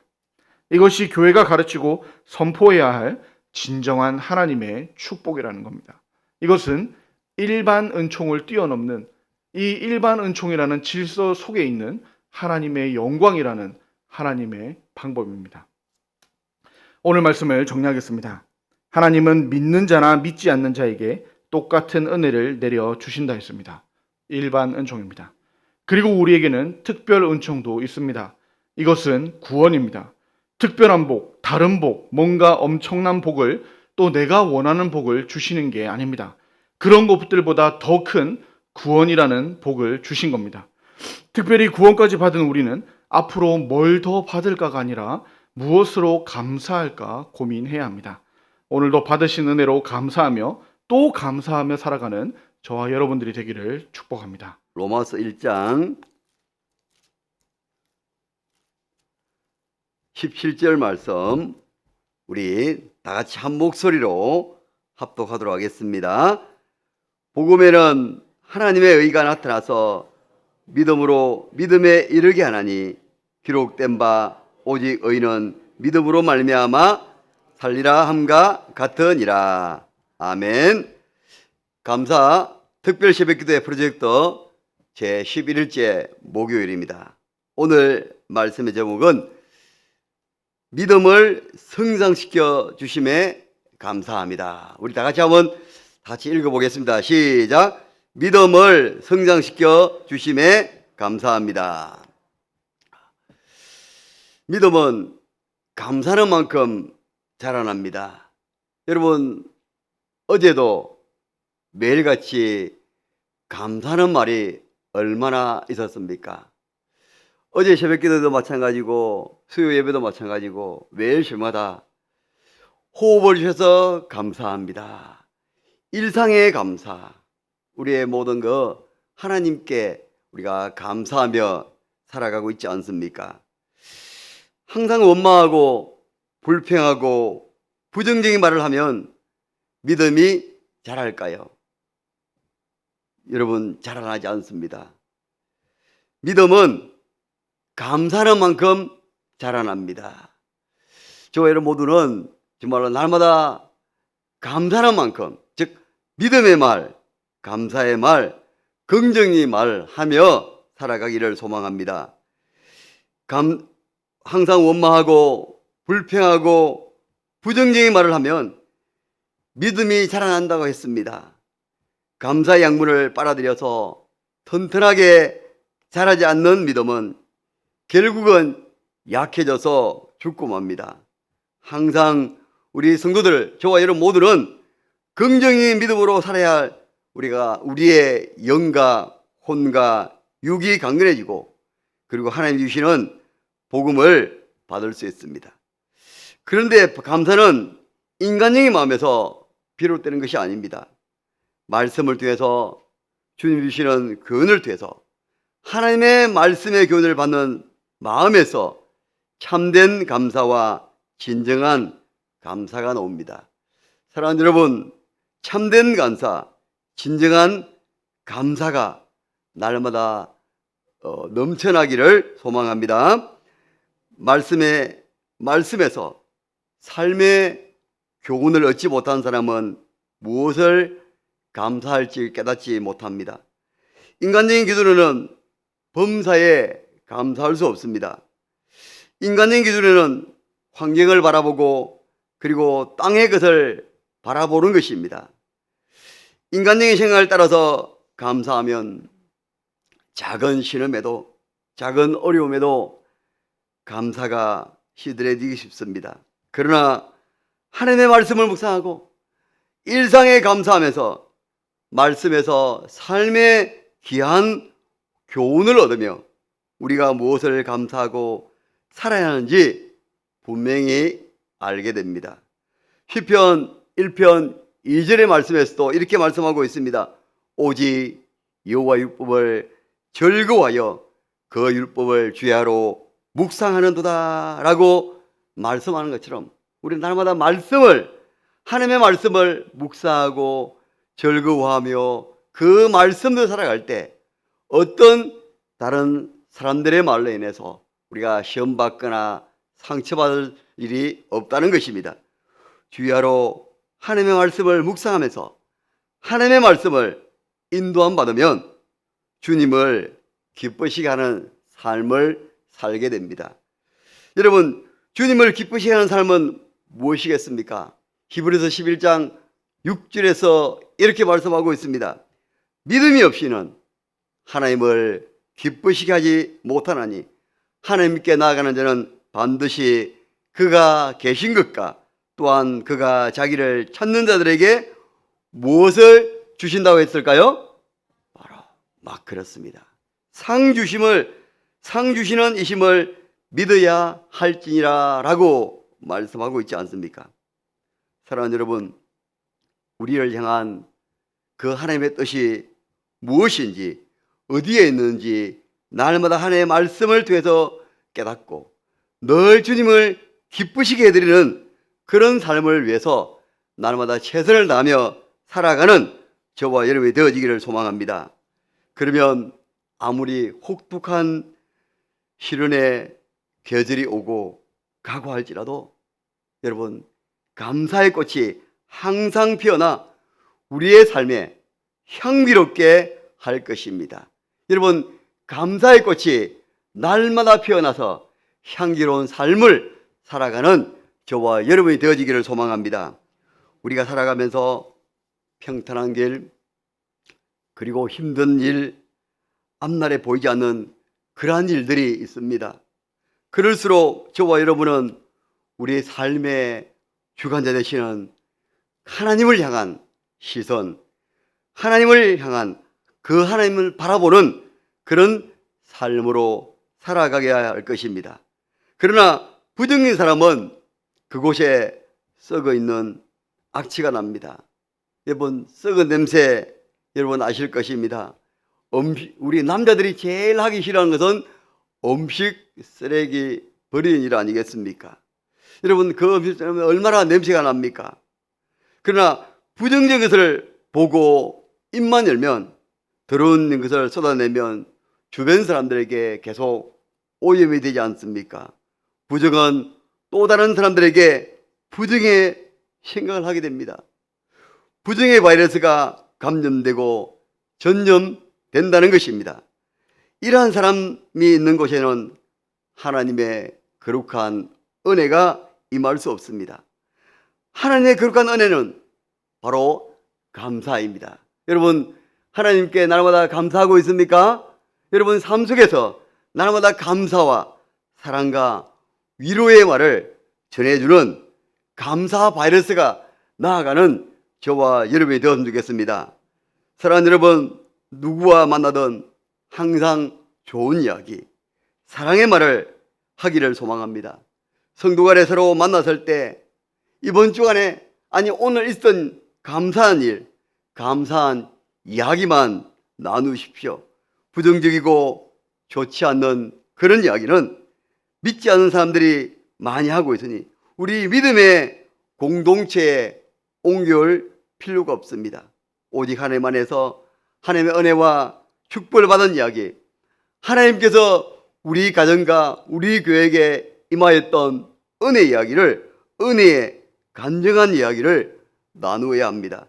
이것이 교회가 가르치고 선포해야 할 진정한 하나님의 축복이라는 겁니다. 이것은 일반 은총을 뛰어넘는 이 일반 은총이라는 질서 속에 있는 하나님의 영광이라는 하나님의 방법입니다. 오늘 말씀을 정리하겠습니다. 하나님은 믿는 자나 믿지 않는 자에게 똑같은 은혜를 내려 주신다 했습니다. 일반 은총입니다. 그리고 우리에게는 특별 은총도 있습니다. 이것은 구원입니다. 특별한 복, 다른 복, 뭔가 엄청난 복을 또 내가 원하는 복을 주시는 게 아닙니다. 그런 것들보다 더 큰 구원이라는 복을 주신 겁니다. 특별히 구원까지 받은 우리는 앞으로 뭘 더 받을까가 아니라 무엇으로 감사할까 고민해야 합니다. 오늘도 받으신 은혜로 감사하며 또 감사하며 살아가는 저와 여러분들이 되기를 축복합니다. 로마서 1장 17절 말씀 우리 다 같이 한 목소리로 합독하도록 하겠습니다. 복음에는 하나님의 의가 나타나서 믿음으로 믿음에 이르게 하나니 기록된 바 오직 의인은 믿음으로 말미암아 살리라 함과 같으니라. 아멘. 감사 특별 새벽기도회 프로젝트 제11일째 목요일입니다. 오늘 말씀의 제목은 믿음을 성장시켜 주심에 감사합니다. 우리 다 같이 한번 같이 읽어보겠습니다. 시작. 믿음을 성장시켜 주심에 감사합니다. 믿음은 감사하는 만큼 자라납니다. 여러분, 어제도 매일같이 감사하는 말이 얼마나 있었습니까? 어제 새벽기도도 마찬가지고 수요 예배도 마찬가지고 매일 주마다 호흡을 주셔서 감사합니다. 일상의 감사, 우리의 모든 것 하나님께 우리가 감사하며 살아가고 있지 않습니까? 항상 원망하고 불평하고 부정적인 말을 하면 믿음이 자랄까요? 여러분, 자라나지 않습니다. 믿음은 감사하는 만큼 자라납니다. 저와 여러분 모두는 정말로 날마다 감사하는 만큼, 즉 믿음의 말, 감사의 말, 긍정의 말하며 살아가기를 소망합니다. 항상 원망하고 불평하고 부정적인 말을 하면 믿음이 자라난다고 했습니다. 감사의 양분을 빨아들여서 튼튼하게 자라지 않는 믿음은 결국은 약해져서 죽고 맙니다. 항상 우리 성도들, 저와 여러분 모두는 긍정의 믿음으로 살아야 할 우리의 영과 혼과 육이 강건해지고 그리고 하나님 주시는 복음을 받을 수 있습니다. 그런데 감사는 인간적인 마음에서 비롯되는 것이 아닙니다. 말씀을 통해서 주님 주시는 교훈을 통해서 하나님의 말씀의 교훈을 받는 마음에서 참된 감사와 진정한 감사가 나옵니다. 사랑하는 여러분, 참된 감사, 진정한 감사가 날마다 넘쳐나기를 소망합니다. 말씀에서 삶의 교훈을 얻지 못한 사람은 무엇을 감사할지 깨닫지 못합니다. 인간적인 기준으로는 범사에 감사할 수 없습니다. 인간적인 기준으로는 환경을 바라보고 그리고 땅의 것을 바라보는 것입니다. 인간적인 생각을 따라서 감사하면 작은 신음에도 작은 어려움에도 감사가 시들해지기 쉽습니다. 그러나 하나님의 말씀을 묵상하고 일상에 감사하면서 말씀에서 삶의 귀한 교훈을 얻으며 우리가 무엇을 감사하고 살아야 하는지 분명히 알게 됩니다. 시편 1편 2절의 말씀에서도 이렇게 말씀하고 있습니다. 오직 여호와 율법을 즐거워하여 그 율법을 주야로 묵상하는도다 라고 말씀하는 것처럼 우리는 날마다 하나님의 말씀을 묵상하고 즐거워하며 그 말씀대로 살아갈 때 어떤 다른 사람들의 말로 인해서 우리가 시험받거나 상처받을 일이 없다는 것입니다. 주야로 하나님의 말씀을 묵상하면서 하나님의 말씀을 인도함 받으면 주님을 기쁘시게 하는 삶을 살게 됩니다. 여러분, 주님을 기쁘시게 하는 삶은 무엇이겠습니까? 히브리서 11장 6절에서 이렇게 말씀하고 있습니다. 믿음이 없이는 하나님을 기쁘시게 하지 못하나니 하나님께 나아가는 자는 반드시 그가 계신 것과 또한 그가 자기를 찾는 자들에게 무엇을 주신다고 했을까요? 바로 막 그렇습니다. 상 주시는 이심을 믿어야 할지니라 라고 말씀하고 있지 않습니까? 사랑하는 여러분, 우리를 향한 그 하나님의 뜻이 무엇인지 어디에 있는지 날마다 하나님의 말씀을 통해서 깨닫고 늘 주님을 기쁘시게 해드리는 그런 삶을 위해서 날마다 최선을 다하며 살아가는 저와 여러분이 되어지기를 소망합니다. 그러면 아무리 혹독한 시련의 계절이 오고 가고 할지라도 여러분, 감사의 꽃이 항상 피어나 우리의 삶에 향기롭게 할 것입니다. 여러분, 감사의 꽃이 날마다 피어나서 향기로운 삶을 살아가는 저와 여러분이 되어지기를 소망합니다. 우리가 살아가면서 평탄한 길, 그리고 힘든 일, 앞날에 보이지 않는 그러한 일들이 있습니다. 그럴수록 저와 여러분은 우리의 삶의 주관자 되시는 하나님을 향한 시선, 하나님을 향한 그 하나님을 바라보는 그런 삶으로 살아가게 할 것입니다. 그러나 부정적인 사람은 그곳에 썩어 있는 악취가 납니다. 여러분, 썩은 냄새 여러분 아실 것입니다. 우리 남자들이 제일 하기 싫어하는 것은 음식 쓰레기 버리는 일 아니겠습니까? 여러분, 그 음식 얼마나 냄새가 납니까? 그러나 부정적인 것을 보고 입만 열면, 더러운 것을 쏟아내면 주변 사람들에게 계속 오염이 되지 않습니까? 부정은 또 다른 사람들에게 부정의 생각을 하게 됩니다. 부정의 바이러스가 감염되고 전염된다는 것입니다. 이러한 사람이 있는 곳에는 하나님의 거룩한 은혜가 임할 수 없습니다. 하나님의 거룩한 은혜는 바로 감사입니다. 여러분, 하나님께 날마다 감사하고 있습니까? 여러분, 삶 속에서 날마다 감사와 사랑과 위로의 말을 전해주는 감사 바이러스가 나아가는 저와 여러분이 되었으면 좋겠습니다. 사랑하는 여러분, 누구와 만나든 항상 좋은 이야기, 사랑의 말을 하기를 소망합니다. 성도 간에 서로 만났을 때 이번 주간에 아니 오늘 있었던 감사한 일, 감사한 이야기만 나누십시오. 부정적이고 좋지 않는 그런 이야기는 믿지 않는 사람들이 많이 하고 있으니 우리 믿음의 공동체에 옮겨올 필요가 없습니다. 오직 하나님 안에서 하나님의 은혜와 축복을 받은 이야기, 하나님께서 우리 가정과 우리 교회에게 임하였던 은혜 이야기를, 은혜의 간증한 이야기를 나누어야 합니다.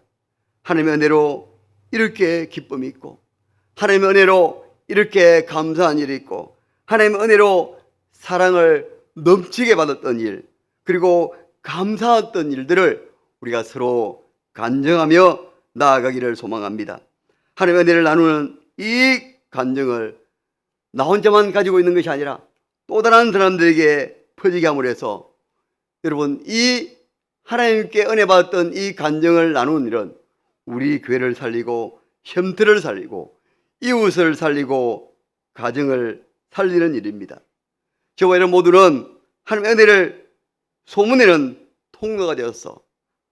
하나님의 은혜로 이렇게 기쁨이 있고, 하나님의 은혜로 이렇게 감사한 일이 있고, 하나님의 은혜로 사랑을 넘치게 받았던 일, 그리고 감사했던 일들을 우리가 서로 간증하며 나아가기를 소망합니다. 하나님의 은혜를 나누는 이 간증을 나 혼자만 가지고 있는 것이 아니라 또 다른 사람들에게 퍼지게 함으로 해서 여러분, 이 하나님께 은혜 받았던 이 간증을 나누는 일은 우리 교회를 살리고 쉼터를 살리고 이웃을 살리고 가정을 살리는 일입니다. 저와 여러분 모두는 하나님의 은혜를 소문내는 통로가 되어서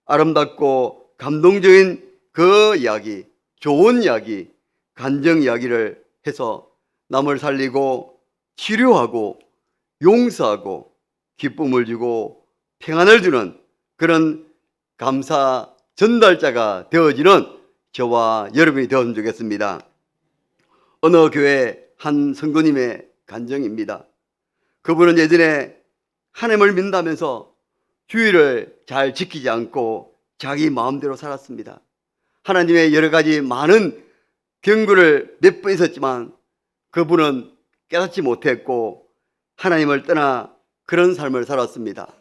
아름답고 감동적인 그 이야기, 좋은 이야기, 간증 이야기를 해서 남을 살리고 치료하고 용서하고 기쁨을 주고 평안을 주는 그런 감사 전달자가 되어지는 저와 여러분이 되었으면 좋겠습니다. 어느 교회 한 성도님의 간증입니다. 그분은 예전에 하나님을 믿는다면서 주의를 잘 지키지 않고 자기 마음대로 살았습니다. 하나님의 여러 가지 많은 경고를 몇 번 있었지만 그분은 깨닫지 못했고 하나님을 떠나 그런 삶을 살았습니다.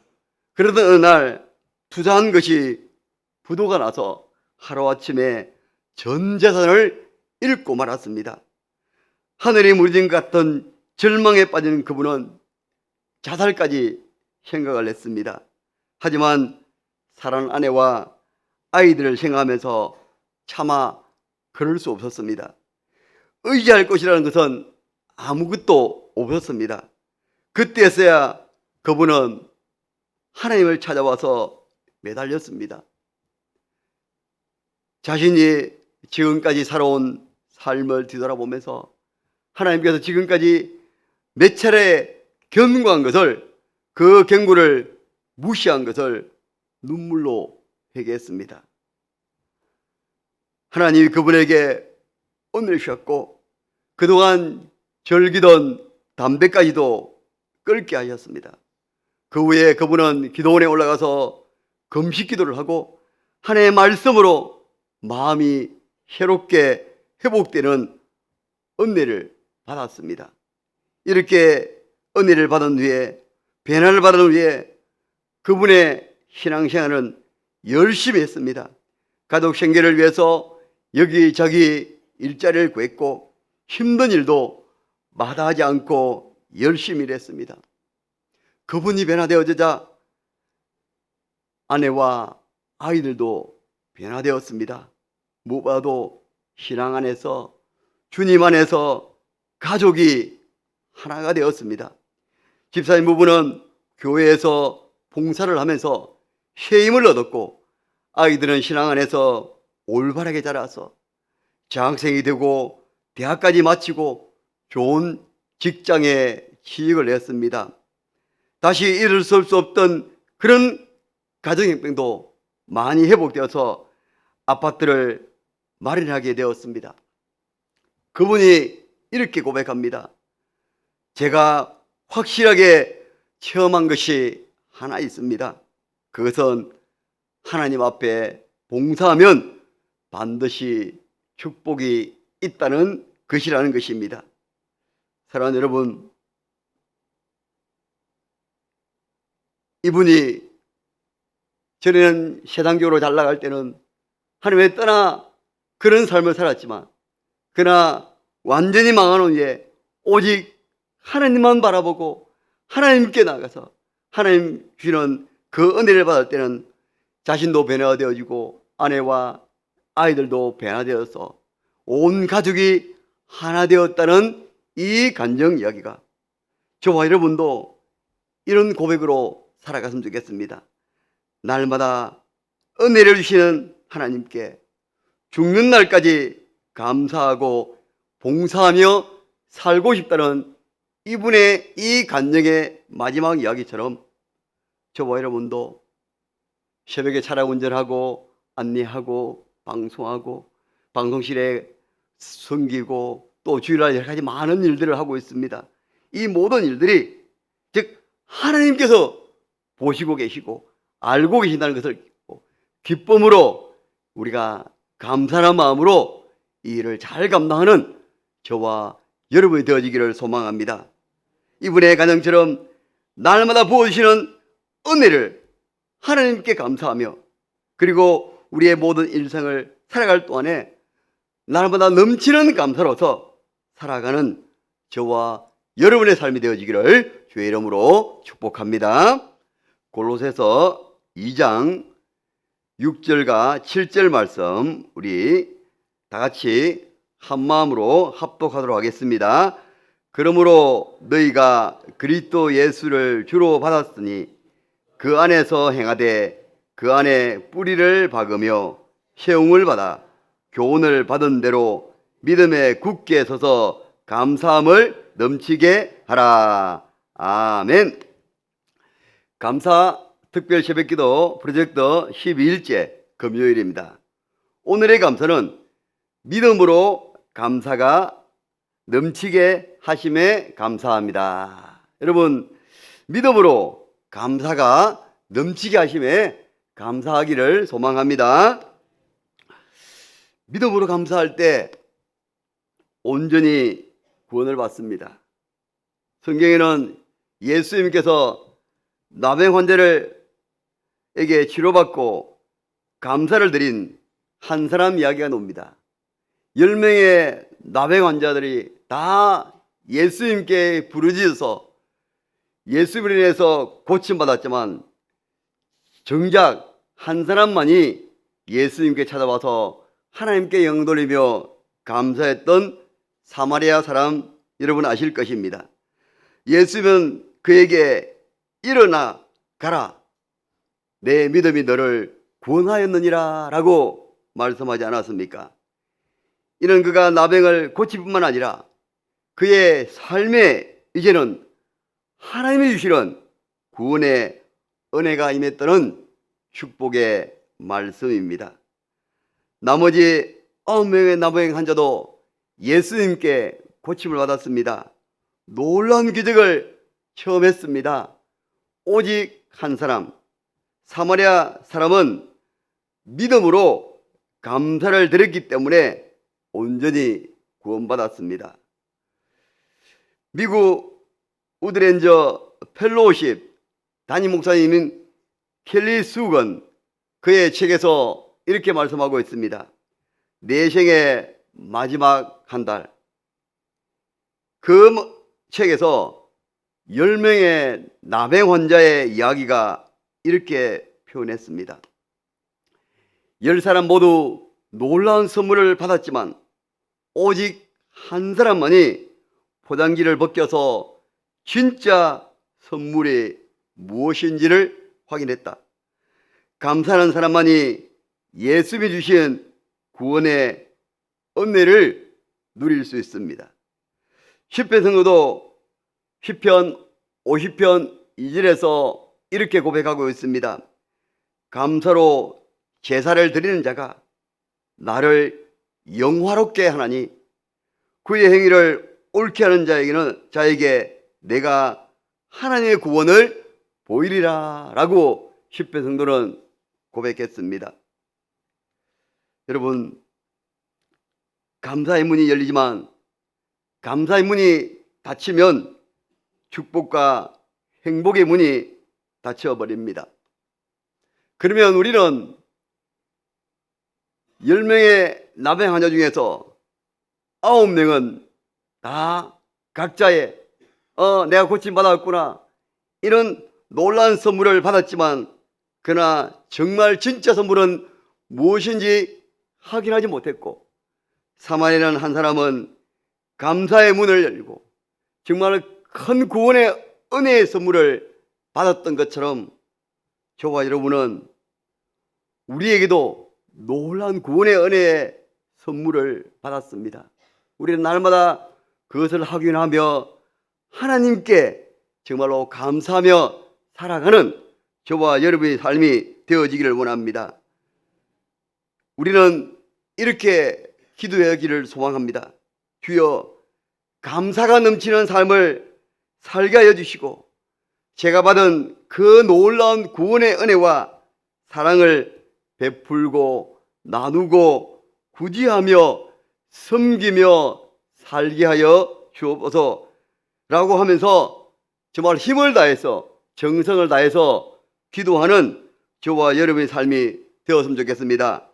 그러던 어느 날 투자한 것이 부도가 나서 하루아침에 전 재산을 잃고 말았습니다. 하늘이 무너진 것 같은 절망에 빠진 그분은 자살까지 생각을 했습니다. 하지만 사랑하는 아내와 아이들을 생각하면서 차마 그럴 수 없었습니다. 의지할 것이라는 것은 아무것도 없었습니다. 그때서야 그분은 하나님을 찾아와서 매달렸습니다. 자신이 지금까지 살아온 삶을 뒤돌아보면서 하나님께서 지금까지 몇 차례 경고한 것을, 그 경고를 무시한 것을 눈물로 회개했습니다. 하나님이 그분에게 은혜를 주셨고 그동안 절기던 담배까지도 끊게 하셨습니다. 그 후에 그분은 기도원에 올라가서 금식 기도를 하고 하나님의 말씀으로 마음이 새롭게 회복되는 은혜를 받았습니다. 이렇게 은혜를 받은 후에, 변화를 받은 후에 그분의 신앙생활은 열심히 했습니다. 가족 생계를 위해서 여기저기 일자리를 구했고 힘든 일도 마다하지 않고 열심히 일했습니다. 그분이 변화되어지자 아내와 아이들도 변화되었습니다. 무엇보다도 신앙 안에서, 주님 안에서 가족이 하나가 되었습니다. 집사님 부부는 교회에서 봉사를 하면서 새 힘을 얻었고 아이들은 신앙 안에서 올바르게 자라서 장학생이 되고 대학까지 마치고 좋은 직장에 취직을 했습니다. 다시 이룰 수 없던 그런 가정형편도 많이 회복되어서 아파트를 마련하게 되었습니다. 그분이 이렇게 고백합니다. 제가 확실하게 체험한 것이 하나 있습니다. 그것은 하나님 앞에 봉사하면 반드시 축복이 있다는 것이라는 것입니다. 사랑하는 여러분, 이분이 전에는 세상적으로 잘 나갈 때는 하나님을 떠나 그런 삶을 살았지만 그러나 완전히 망한 후에 오직 하나님만 바라보고 하나님께 나가서 하나님 주시는 그 은혜를 받을 때는 자신도 변화되어지고 아내와 아이들도 변화되어서 온 가족이 하나 되었다는 이 간증 이야기가 저와 여러분도 이런 고백으로 살아갔으면 좋겠습니다. 날마다 은혜를 주시는 하나님께 죽는 날까지 감사하고 봉사하며 살고 싶다는 이분의 이 간증의 마지막 이야기처럼 저와 여러분도 새벽에 차량 운전하고 안내하고 방송하고 방송실에 섬기고 또 주일날 여러 가지 많은 일들을 하고 있습니다. 이 모든 일들이 즉 하나님께서 보시고 계시고 알고 계신다는 것을 기쁨으로 우리가 감사한 마음으로 이 일을 잘 감당하는 저와 여러분이 되어지기를 소망합니다. 이분의 가정처럼 날마다 부어주시는 은혜를 하나님께 감사하며 그리고 우리의 모든 일생을 살아갈 동안에 날마다 넘치는 감사로서 살아가는 저와 여러분의 삶이 되어지기를 주의 이름으로 축복합니다. 골로새서 2장 6절과 7절 말씀 우리 다 같이 한 마음으로 합독하도록 하겠습니다. 그러므로 너희가 그리스도 예수를 주로 받았으니 그 안에서 행하되 그 안에 뿌리를 박으며 세움을 받아 교훈을 받은 대로 믿음에 굳게 서서 감사함을 넘치게 하라. 아멘. 감사 특별 새벽기도 프로젝트 12일째 금요일입니다. 오늘의 감사는 믿음으로 감사가 넘치게 하심에 감사합니다. 여러분, 믿음으로 감사가 넘치게 하심에 감사하기를 소망합니다. 믿음으로 감사할 때 온전히 구원을 받습니다. 성경에는 예수님께서 나병 환자에게 치료받고 감사를 드린 한 사람 이야기가 나옵니다. 10명의 나병 환자들이 다 예수님께 부르짖어서 예수님을 인해서 고침받았지만 정작 한 사람만이 예수님께 찾아와서 하나님께 영광 돌리며 감사했던 사마리아 사람 여러분 아실 것입니다. 예수님은 그에게 일어나 가라 내 믿음이 너를 구원하였느니라 라고 말씀하지 않았습니까? 이는 그가 나병을 고칠 뿐만 아니라 그의 삶에 이제는 하나님이 주시는 구원의 은혜가 임했다는 축복의 말씀입니다. 나머지 9명의 나병 환자도 예수님께 고침을 받았습니다. 놀라운 기적을 체험했습니다. 오직 한 사람, 사마리아 사람은 믿음으로 감사를 드렸기 때문에 온전히 구원받았습니다. 미국 우드랜저 펠로우십 담임 목사님인 켈리 수건 그의 책에서 이렇게 말씀하고 있습니다. 내 생의 마지막 한 달. 그 책에서 10명의 나병 환자의 이야기가 이렇게 표현했습니다. 10사람 모두 놀라운 선물을 받았지만 오직 한 사람만이 포장지를 벗겨서 진짜 선물이 무엇인지를 확인했다. 감사하는 사람만이 예수님이 주신 구원의 은혜를 누릴 수 있습니다. 시편 성도도 시편 50편 2절에서 이렇게 고백하고 있습니다. 감사로 제사를 드리는 자가 나를 영화롭게 하나니 그의 행위를 옳게 하는 자에게 내가 하나님의 구원을 보이리라 라고 시편 성도는 고백했습니다. 여러분, 감사의 문이 열리지만 감사의 문이 닫히면 축복과 행복의 문이 닫혀버립니다. 그러면 우리는 10명의 나병 환자 중에서 9명은 다 각자의 내가 고침받았구나 이런 놀라운 선물을 받았지만 그러나 정말 진짜 선물은 무엇인지 확인하지 못했고 사마리아라는 한 사람은 감사의 문을 열고 정말 큰 구원의 은혜의 선물을 받았던 것처럼 저와 여러분은 우리에게도 놀라운 구원의 은혜의 선물을 받았습니다. 우리는 날마다 그것을 확인하며 하나님께 정말로 감사하며 살아가는 저와 여러분의 삶이 되어지기를 원합니다. 우리는 이렇게 기도하기를 소망합니다. 주여, 감사가 넘치는 삶을 살게 하여 주시고 제가 받은 그 놀라운 구원의 은혜와 사랑을 베풀고 나누고 구제하며 섬기며 살게 하여 주옵소서 라고 하면서 정말 힘을 다해서 정성을 다해서 기도하는 저와 여러분의 삶이 되었으면 좋겠습니다.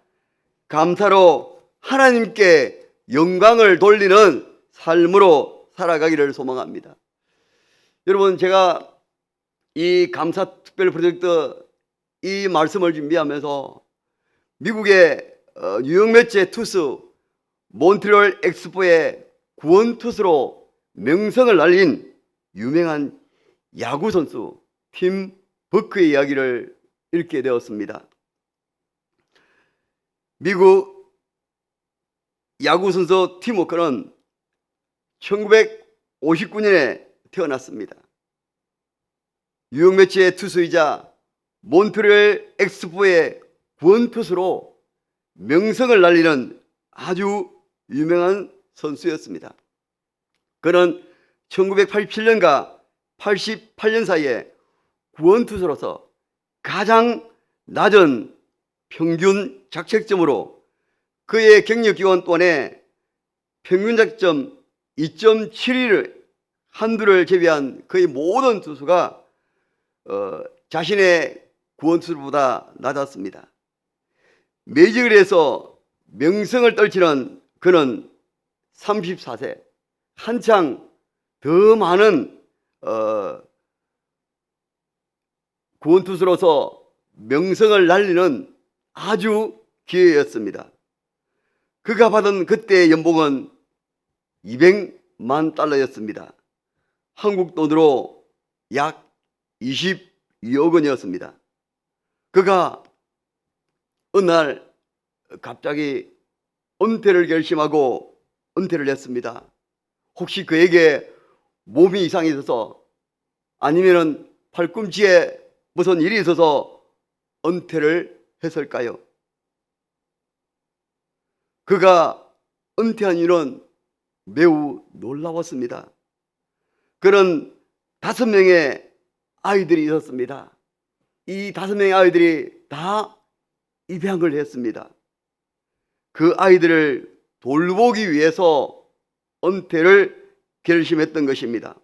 감사로 하나님께 영광을 돌리는 삶으로 살아가기를 소망합니다. 여러분, 제가 이 감사 특별 프로젝트 이 말씀을 준비하면서 미국의 뉴욕 매체 투수 몬트리올 엑스포의 구원 투수로 명성을 날린 유명한 야구 선수 팀 버크의 이야기를 읽게 되었습니다. 미국 야구 선수 팀 워커는 1959년에 태어났습니다. 뉴욕 매치의 투수이자 몬트리올 엑스포의 구원 투수로 명성을 날리는 아주 유명한 선수였습니다. 그는 1987년과 88년 사이에 구원 투수로서 가장 낮은 평균 작책점으로 그의 경력 기간 동안에 평균 작점 2.71을 한두를 제외한 거의 모든 투수가 자신의 구원 투수보다 낮았습니다. 메이저리그에서 명성을 떨치는 그는 34세, 한창 더 많은 구원 투수로서 명성을 날리는 아주 기회였습니다. 그가 받은 그때의 연봉은 200만 달러였습니다. 한국 돈으로 약 22억 원이었습니다. 그가 어느 날 갑자기 은퇴를 결심하고 은퇴를 했습니다. 혹시 그에게 몸이 이상이 있어서 아니면은 팔꿈치에 무슨 일이 있어서 은퇴를 했을까요? 그가 은퇴한 이유는 매우 놀라웠습니다. 그는 5명의 아이들이 있었습니다. 이 5명의 아이들이 다 입양을 했습니다. 그 아이들을 돌보기 위해서 은퇴를 결심했던 것입니다.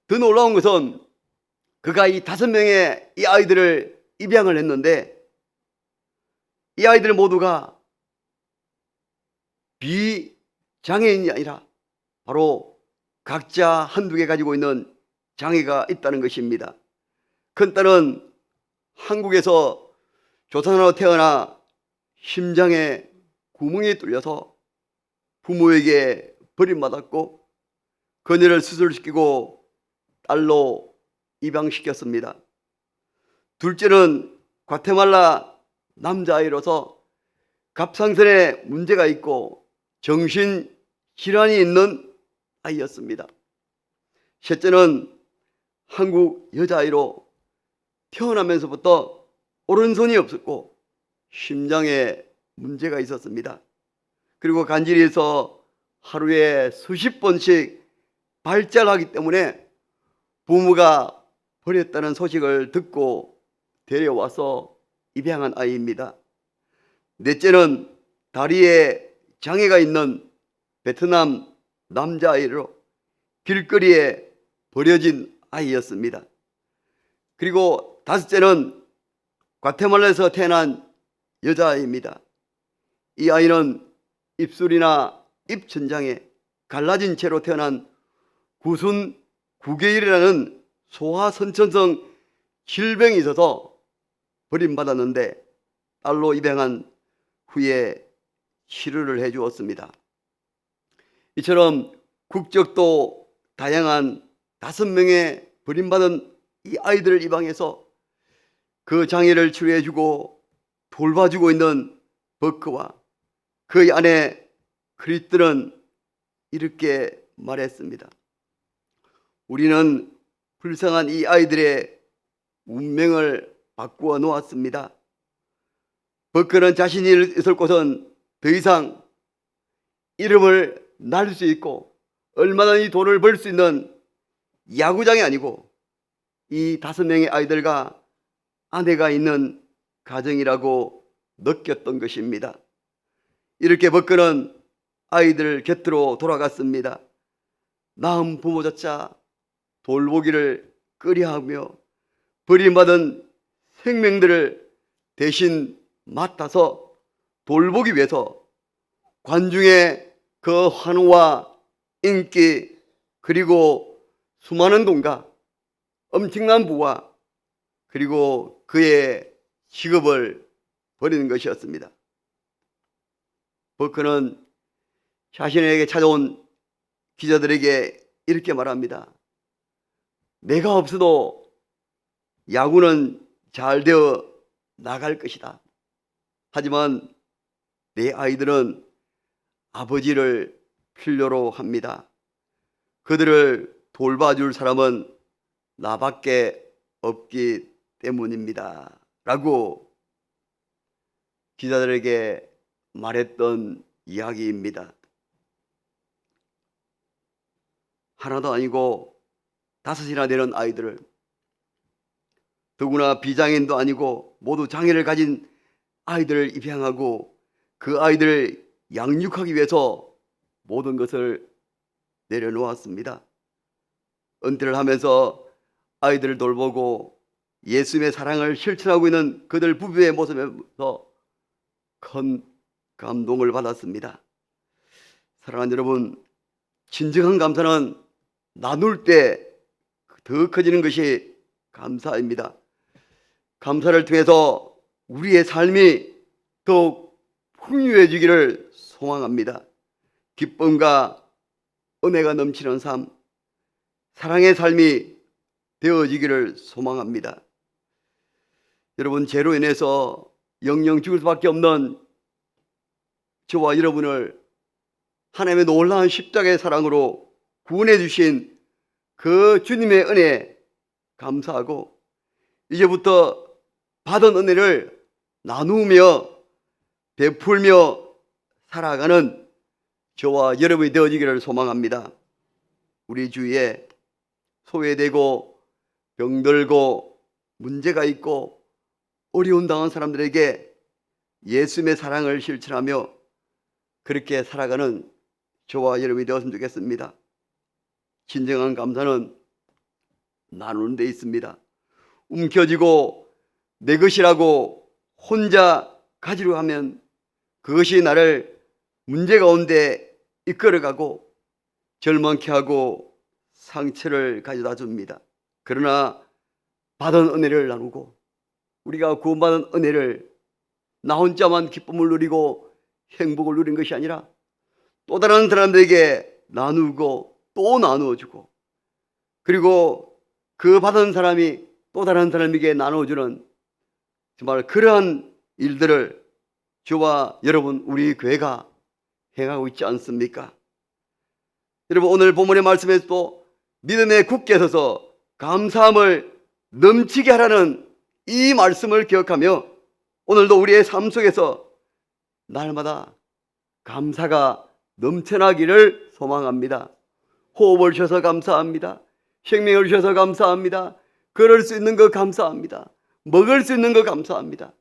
더 놀라운 것은 그가 이 5명의 이 아이들을 입양을 했는데 이 아이들 모두가 비장애인이 아니라 바로 각자 한두 개 가지고 있는 장애가 있다는 것입니다. 큰 딸은 한국에서 조산으로 태어나 심장에 구멍이 뚫려서 부모에게 버림받았고 그녀를 수술시키고 딸로 입양시켰습니다. 둘째는 과테말라 남자아이로서 갑상선에 문제가 있고 정신질환이 있는 아이였습니다. 셋째는 한국 여자아이로 태어나면서부터 오른손이 없었고 심장에 문제가 있었습니다. 그리고 간질에서 하루에 수십 번씩 발작하기 때문에 부모가 버렸다는 소식을 듣고 데려와서 입양한 아이입니다. 넷째는 다리에 장애가 있는 베트남 남자아이로 길거리에 버려진 아이였습니다. 그리고 다섯째는 과테말라에서 태어난 여자아이입니다. 이 아이는 입술이나 입천장에 갈라진 채로 태어난 구순 구개일이라는 소화선천성 질병이 있어서 버림받았는데 딸로 입양한 후에 치료를 해주었습니다. 이처럼 국적도 다양한 5명의 버림받은 이 아이들을 입양해서 그 장애를 치료해주고 돌봐주고 있는 버크와 그의 아내 크리스트는 이렇게 말했습니다. 우리는 불쌍한 이 아이들의 운명을 바꾸어 놓았습니다. 버크는 자신이 있을 곳은 더 이상 이름을 날 수 있고 얼마든지 돈을 벌 수 있는 야구장이 아니고 이 5명의 아이들과 아내가 있는 가정이라고 느꼈던 것입니다. 이렇게 버크는 아이들 곁으로 돌아갔습니다. 낳은 부모조차 돌보기를 꺼려하며 버림받은 생명들을 대신 맡아서 돌보기 위해서 관중의 그 환호와 인기 그리고 수많은 돈과 엄청난 부와 그리고 그의 직업을 버리는 것이었습니다. 버크는 자신에게 찾아온 기자들에게 이렇게 말합니다. 내가 없어도 야구는 잘 되어 나갈 것이다. 하지만 내 아이들은 아버지를 필요로 합니다. 그들을 돌봐줄 사람은 나밖에 없기 때문입니다. 라고 기자들에게 말했던 이야기입니다. 하나도 아니고 5이나 되는 아이들을, 더구나 비장애인도 아니고 모두 장애를 가진 아이들을 입양하고 그 아이들을 양육하기 위해서 모든 것을 내려놓았습니다. 은퇴를 하면서 아이들을 돌보고 예수님의 사랑을 실천하고 있는 그들 부부의 모습에서 큰 감동을 받았습니다. 사랑하는 여러분, 진정한 감사는 나눌 때 더 커지는 것이 감사입니다. 감사를 통해서 우리의 삶이 더욱 풍요해지기를 소망합니다. 기쁨과 은혜가 넘치는 삶, 사랑의 삶이 되어지기를 소망합니다. 여러분, 죄로 인해서 영영 죽을 수밖에 없는 저와 여러분을 하나님의 놀라운 십자가의 사랑으로 구원해 주신 그 주님의 은혜에 감사하고 이제부터 받은 은혜를 나누며 베풀며 살아가는 저와 여러분이 되어지기를 소망합니다. 우리 주위에 소외되고 병들고 문제가 있고 어려움 당한 사람들에게 예수님의 사랑을 실천하며 그렇게 살아가는 저와 여러분이 되었으면 좋겠습니다. 진정한 감사는 나누는 데 있습니다. 움켜쥐고 내 것이라고 혼자 가지려 하면 그것이 나를 문제 가운데 이끌어가고 절망케 하고 상처를 가져다 줍니다. 그러나 받은 은혜를 나누고 우리가 구원받은 은혜를 나 혼자만 기쁨을 누리고 행복을 누린 것이 아니라 또 다른 사람들에게 나누고 또 나누어주고 그리고 그 받은 사람이 또 다른 사람에게 나눠주는 정말 그러한 일들을 저와 여러분 우리 교회가 행하고 있지 않습니까? 여러분, 오늘 본문의 말씀에서도 믿음에 굳게 서서 감사함을 넘치게 하라는 이 말씀을 기억하며 오늘도 우리의 삶 속에서 날마다 감사가 넘쳐나기를 소망합니다. 호흡을 주셔서 감사합니다. 생명을 주셔서 감사합니다. 걸을 수 있는 것 감사합니다. 먹을 수 있는 것 감사합니다.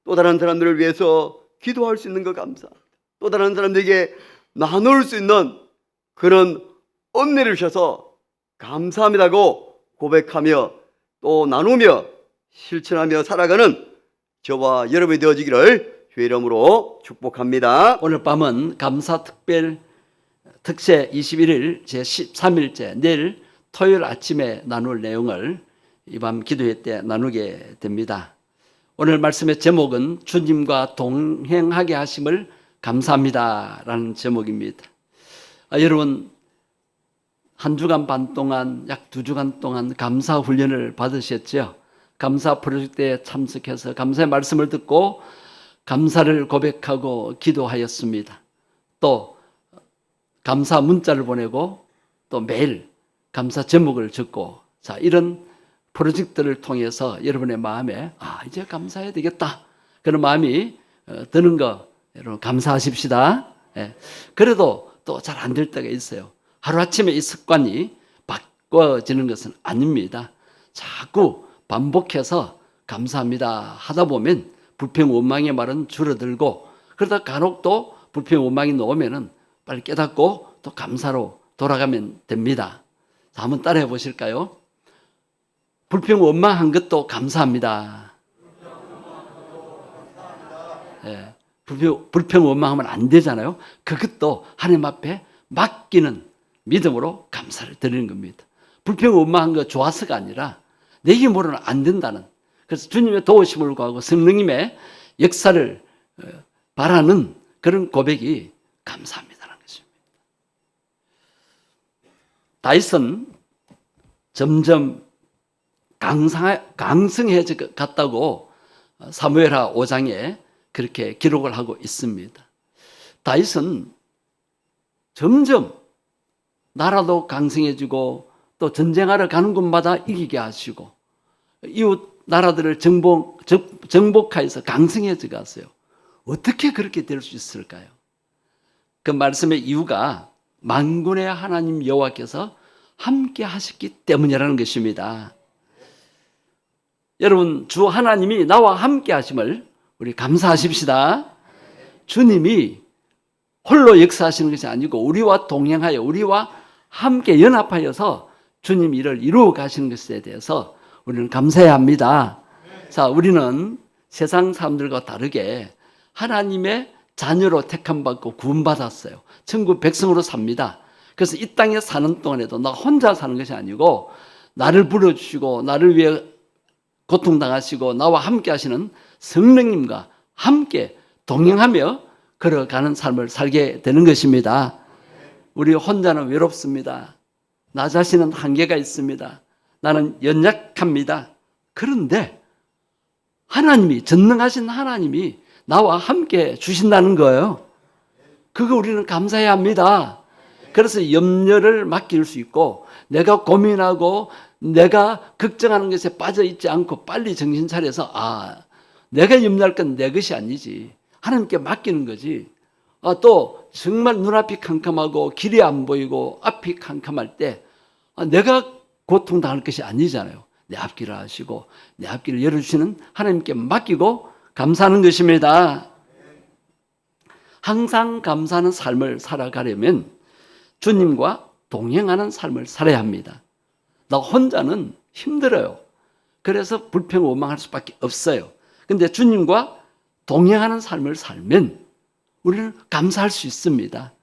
또 다른 사람들을 위해서 기도할 수 있는 것 감사합니다. 또 다른 사람들에게 나눌 수 있는 그런 은혜를 주셔서 감사합니다고 고백하며 또 나누며 실천하며 살아가는 저와 여러분이 되어지기를 주의 이름으로 축복합니다. 오늘 밤은 감사 특별 특세 21일 제13일째 내일 토요일 아침에 나눌 내용을 이 밤 기도회 때 나누게 됩니다. 오늘 말씀의 제목은 주님과 동행하게 하심을 감사합니다 라는 제목입니다. 여러분, 한 주간 반 동안 약 2주간 동안 감사 훈련을 받으셨죠? 감사 프로젝트에 참석해서 감사의 말씀을 듣고 감사를 고백하고 기도하였습니다. 또 감사 문자를 보내고 또 매일 감사 제목을 적고, 자, 이런 프로젝트를 통해서 여러분의 마음에 이제 감사해야 되겠다, 그런 마음이 드는 거 여러분 감사하십시다. 예. 그래도 또 잘 안 될 때가 있어요. 하루아침에 이 습관이 바꿔지는 것은 아닙니다. 자꾸 반복해서 감사합니다 하다 보면 불평 원망의 말은 줄어들고, 그러다 간혹 또 불평 원망이 나오면은 빨리 깨닫고 또 감사로 돌아가면 됩니다. 자, 한번 따라해 보실까요? 불평 원망한 것도 감사합니다. 예, 불평 원망하면 안 되잖아요. 그것도 하나님 앞에 맡기는 믿음으로 감사를 드리는 겁니다. 불평 원망한 거 좋아서가 아니라 내 힘으로는 안 된다는, 그래서 주님의 도우심을 구하고 성령님의 역사를 바라는 그런 고백이 감사합니다라는 것입니다. 다윗은 점점 강성해져 갔다고 사무엘하 5장에 그렇게 기록을 하고 있습니다. 다윗은 점점 나라도 강성해지고 또 전쟁하러 가는 곳마다 이기게 하시고 이웃 나라들을 정복하여서 강성해져 갔어요. 어떻게 그렇게 될 수 있을까요? 그 말씀의 이유가 만군의 하나님 여호와께서 함께 하셨기 때문이라는 것입니다. 여러분, 주 하나님이 나와 함께 하심을 우리 감사하십시다. 주님이 홀로 역사하시는 것이 아니고 우리와 동행하여 우리와 함께 연합하여서 주님 일을 이루어 가시는 것에 대해서 우리는 감사해야 합니다. 자, 우리는 세상 사람들과 다르게 하나님의 자녀로 택함받고 구원받았어요. 천국 백성으로 삽니다. 그래서 이 땅에 사는 동안에도 나 혼자 사는 것이 아니고 나를 불러주시고 나를 위해 고통당하시고 나와 함께 하시는 성령님과 함께 동행하며 걸어가는 삶을 살게 되는 것입니다. 우리 혼자는 외롭습니다. 나 자신은 한계가 있습니다. 나는 연약합니다. 그런데 하나님이, 전능하신 하나님이 나와 함께 주신다는 거예요. 그거 우리는 감사해야 합니다. 그래서 염려를 맡길 수 있고 내가 고민하고 내가 걱정하는 것에 빠져 있지 않고 빨리 정신 차려서 내가 염려할 건 내 것이 아니지, 하나님께 맡기는 거지. 또 정말 눈앞이 캄캄하고 길이 안 보이고 앞이 캄캄할 때 내가 고통당할 것이 아니잖아요. 내 앞길을 하시고 내 앞길을 열어주시는 하나님께 맡기고 감사하는 것입니다. 항상 감사하는 삶을 살아가려면 주님과 동행하는 삶을 살아야 합니다. 나 혼자는 힘들어요. 그래서 불평 원망할 수밖에 없어요. 근데 주님과 동행하는 삶을 살면 우리는 감사할 수 있습니다.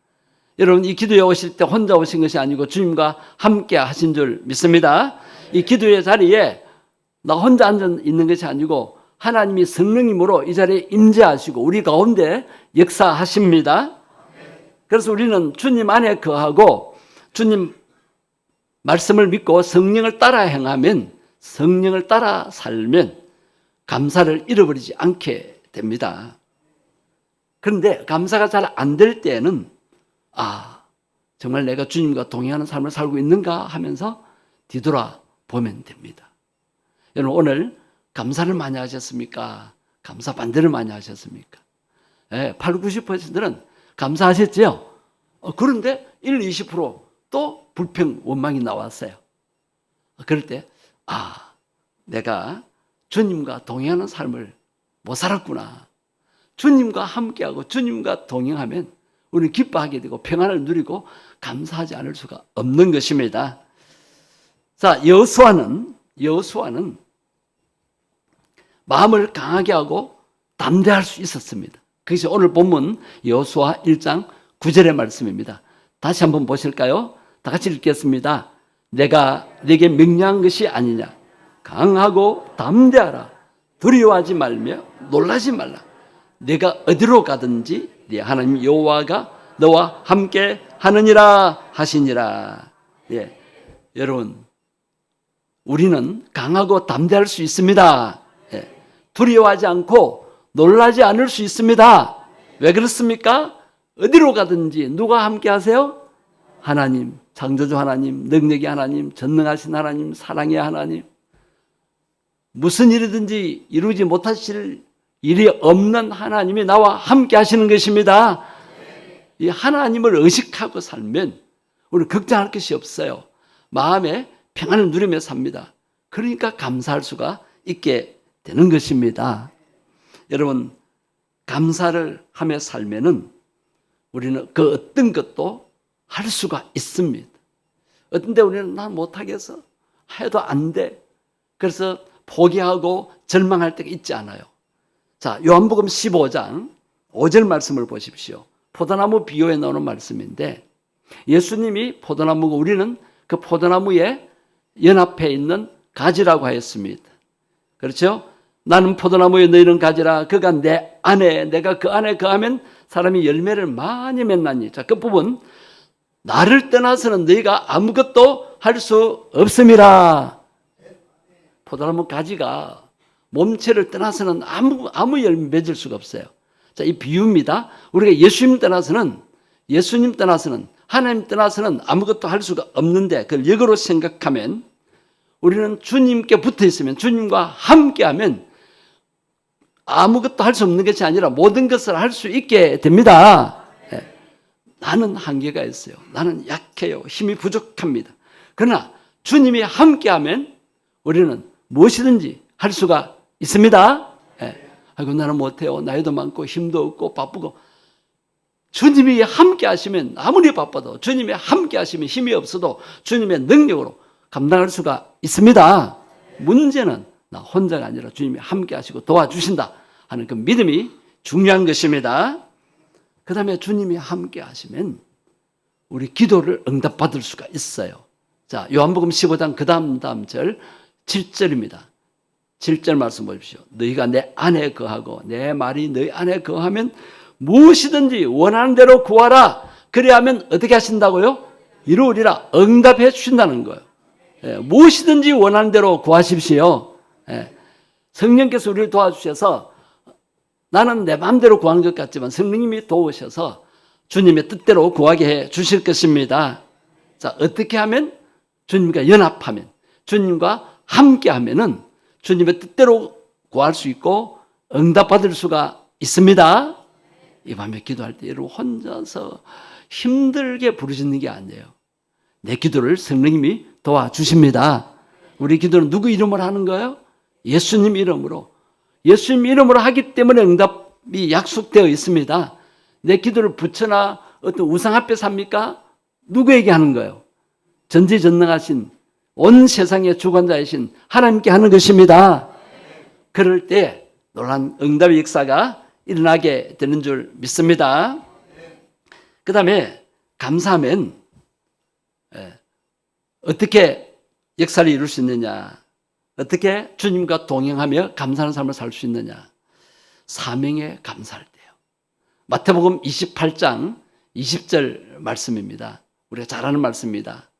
여러분, 이 기도에 오실 때 혼자 오신 것이 아니고 주님과 함께 하신 줄 믿습니다. 이 기도의 자리에 나 혼자 앉아 있는 것이 아니고 하나님이 성령님으로 이 자리에 임재하시고 우리 가운데 역사하십니다. 그래서 우리는 주님 안에 거하고 주님 말씀을 믿고 성령을 따라 행하면, 성령을 따라 살면 감사를 잃어버리지 않게 됩니다. 그런데 감사가 잘 안 될 때는 정말 내가 주님과 동행하는 삶을 살고 있는가 하면서 뒤돌아 보면 됩니다. 여러분, 오늘 감사를 많이 하셨습니까? 감사 반대를 많이 하셨습니까? 80-90%는 감사하셨죠? 그런데 20% 불평 원망이 나왔어요. 그럴 때 내가 주님과 동행하는 삶을 못 살았구나. 주님과 함께하고 주님과 동행하면 우리는 기뻐하게 되고 평안을 누리고 감사하지 않을 수가 없는 것입니다. 자, 여호수아는 마음을 강하게 하고 담대할 수 있었습니다. 그것이 오늘 본문 여호수아 1장 9절의 말씀입니다. 다시 한번 보실까요? 다 같이 읽겠습니다. 내가 네게 명령한 것이 아니냐. 강하고 담대하라. 두려워하지 말며 놀라지 말라. 네가 어디로 가든지 네 하나님 여호와가 너와 함께 하느니라 하시니라. 여러분, 우리는 강하고 담대할 수 있습니다. 예. 두려워하지 않고 놀라지 않을 수 있습니다. 왜 그렇습니까? 어디로 가든지 누가 함께 하세요? 하나님, 창조주 하나님, 능력의 하나님, 전능하신 하나님, 사랑의 하나님. 무슨 일이든지 이루지 못하실 일이 없는 하나님이 나와 함께 하시는 것입니다. 이 하나님을 의식하고 살면 우리는 걱정할 것이 없어요. 마음에 평안을 누리며 삽니다. 그러니까 감사할 수가 있게 되는 것입니다. 여러분, 감사를 하며 살면은 우리는 그 어떤 것도 할 수가 있습니다. 어떤 데 우리는 난 못하겠어. 해도 안 돼. 그래서 포기하고 절망할 때가 있지 않아요. 자, 요한복음 15장 5절 말씀을 보십시오. 포도나무 비유에 나오는 말씀인데 예수님이 포도나무고 우리는 그 포도나무에 연합해 있는 가지라고 하였습니다. 그렇죠? 나는 포도나무에 너희는 가지라. 그가 내 안에 내가 그 안에 거하면 사람이 열매를 많이 맺나니. 자, 그 부분 나를 떠나서는 너희가 아무것도 할 수 없음이라. 포도나무 가지가 몸체를 떠나서는 아무 열매 맺을 수가 없어요. 자, 이 비유입니다. 우리가 예수님 떠나서는 하나님 떠나서는 아무것도 할 수가 없는데 그걸 역으로 생각하면 우리는 주님께 붙어 있으면 주님과 함께하면 아무것도 할 수 없는 것이 아니라 모든 것을 할 수 있게 됩니다. 네. 나는 한계가 있어요. 나는 약해요. 힘이 부족합니다. 그러나 주님이 함께하면 우리는 무엇이든지 할 수가 있습니다. 네. 아이고 나는 못해요. 나이도 많고 힘도 없고 바쁘고. 주님이 함께 하시면 아무리 바빠도 주님이 함께 하시면 힘이 없어도 주님의 능력으로 감당할 수가 있습니다. 문제는 나 혼자가 아니라 주님이 함께 하시고 도와주신다 하는 그 믿음이 중요한 것입니다. 그 다음에 주님이 함께 하시면 우리 기도를 응답받을 수가 있어요. 자, 요한복음 15장 그 다음 절 7절입니다. 7절 말씀 보십시오. 너희가 내 안에 거하고 내 말이 너희 안에 거하면 무엇이든지 원하는 대로 구하라. 그래야면 어떻게 하신다고요? 이루으리라. 응답해 주신다는 거예요. 예, 무엇이든지 원하는 대로 구하십시오. 예, 성령께서 우리를 도와주셔서 나는 내 마음대로 구하는 것 같지만 성령님이 도우셔서 주님의 뜻대로 구하게 해 주실 것입니다. 자, 어떻게 하면? 주님과 연합하면, 주님과 함께 하면은 주님의 뜻대로 구할 수 있고 응답받을 수가 있습니다. 이 밤에 기도할 때 여러분 혼자서 힘들게 부르짖는 게 아니에요. 내 기도를 성령님이 도와주십니다. 우리 기도는 누구 이름으로 하는 거예요? 예수님 이름으로. 예수님 이름으로 하기 때문에 응답이 약속되어 있습니다. 내 기도를 부처나 어떤 우상 앞에서 합니까? 누구에게 하는 거예요? 전지전능하신 온 세상의 주관자이신 하나님께 하는 것입니다. 그럴 때 놀란 응답의 역사가 일어나게 되는 줄 믿습니다. 그 다음에 감사하면 어떻게 역사를 이룰 수 있느냐? 어떻게 주님과 동행하며 감사하는 삶을 살 수 있느냐? 사명에 감사할 때요. 마태복음 28장 20절 말씀입니다. 우리가 잘 아는 말씀입니다.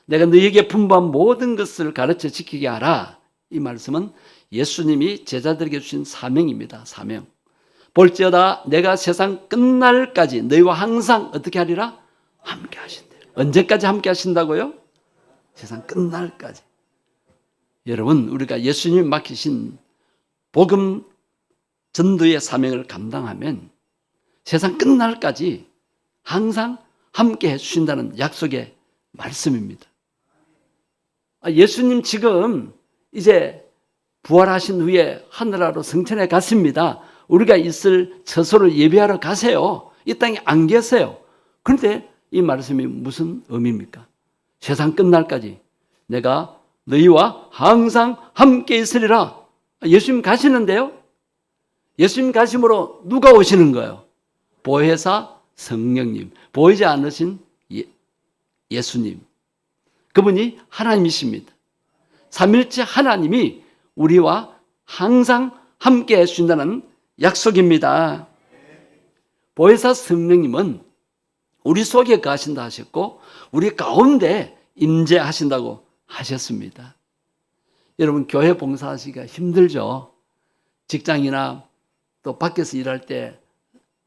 내가 너희에게 분부한 모든 것을 가르쳐 지키게 하라. 이 말씀은 예수님이 제자들에게 주신 사명입니다. 사명. 볼지어다 내가 세상 끝날까지 너희와 항상 어떻게 하리라? 함께 하신다. 언제까지 함께 하신다고요? 세상 끝날까지. 여러분, 우리가 예수님이 맡기신 복음 전도의 사명을 감당하면 세상 끝날까지 항상 함께 해주신다는 약속의 말씀입니다. 예수님 지금 이제 부활하신 후에 하늘나라로 승천해 갔습니다. 우리가 있을 처소를 예배하러 가세요. 이 땅에 안 계세요. 그런데 이 말씀이 무슨 의미입니까? 세상 끝날까지 내가 너희와 항상 함께 있으리라. 예수님 가시는데요. 예수님 가심으로 누가 오시는 거예요? 보혜사 성령님. 보이지 않으신 예수님. 그분이 하나님이십니다. 삼일째 하나님이 우리와 항상 함께 해주신다는 약속입니다. 보혜사 성령님은 우리 속에 거하신다 하셨고 우리 가운데 임재하신다고 하셨습니다. 여러분 교회 봉사하시기가 힘들죠. 직장이나 또 밖에서 일할 때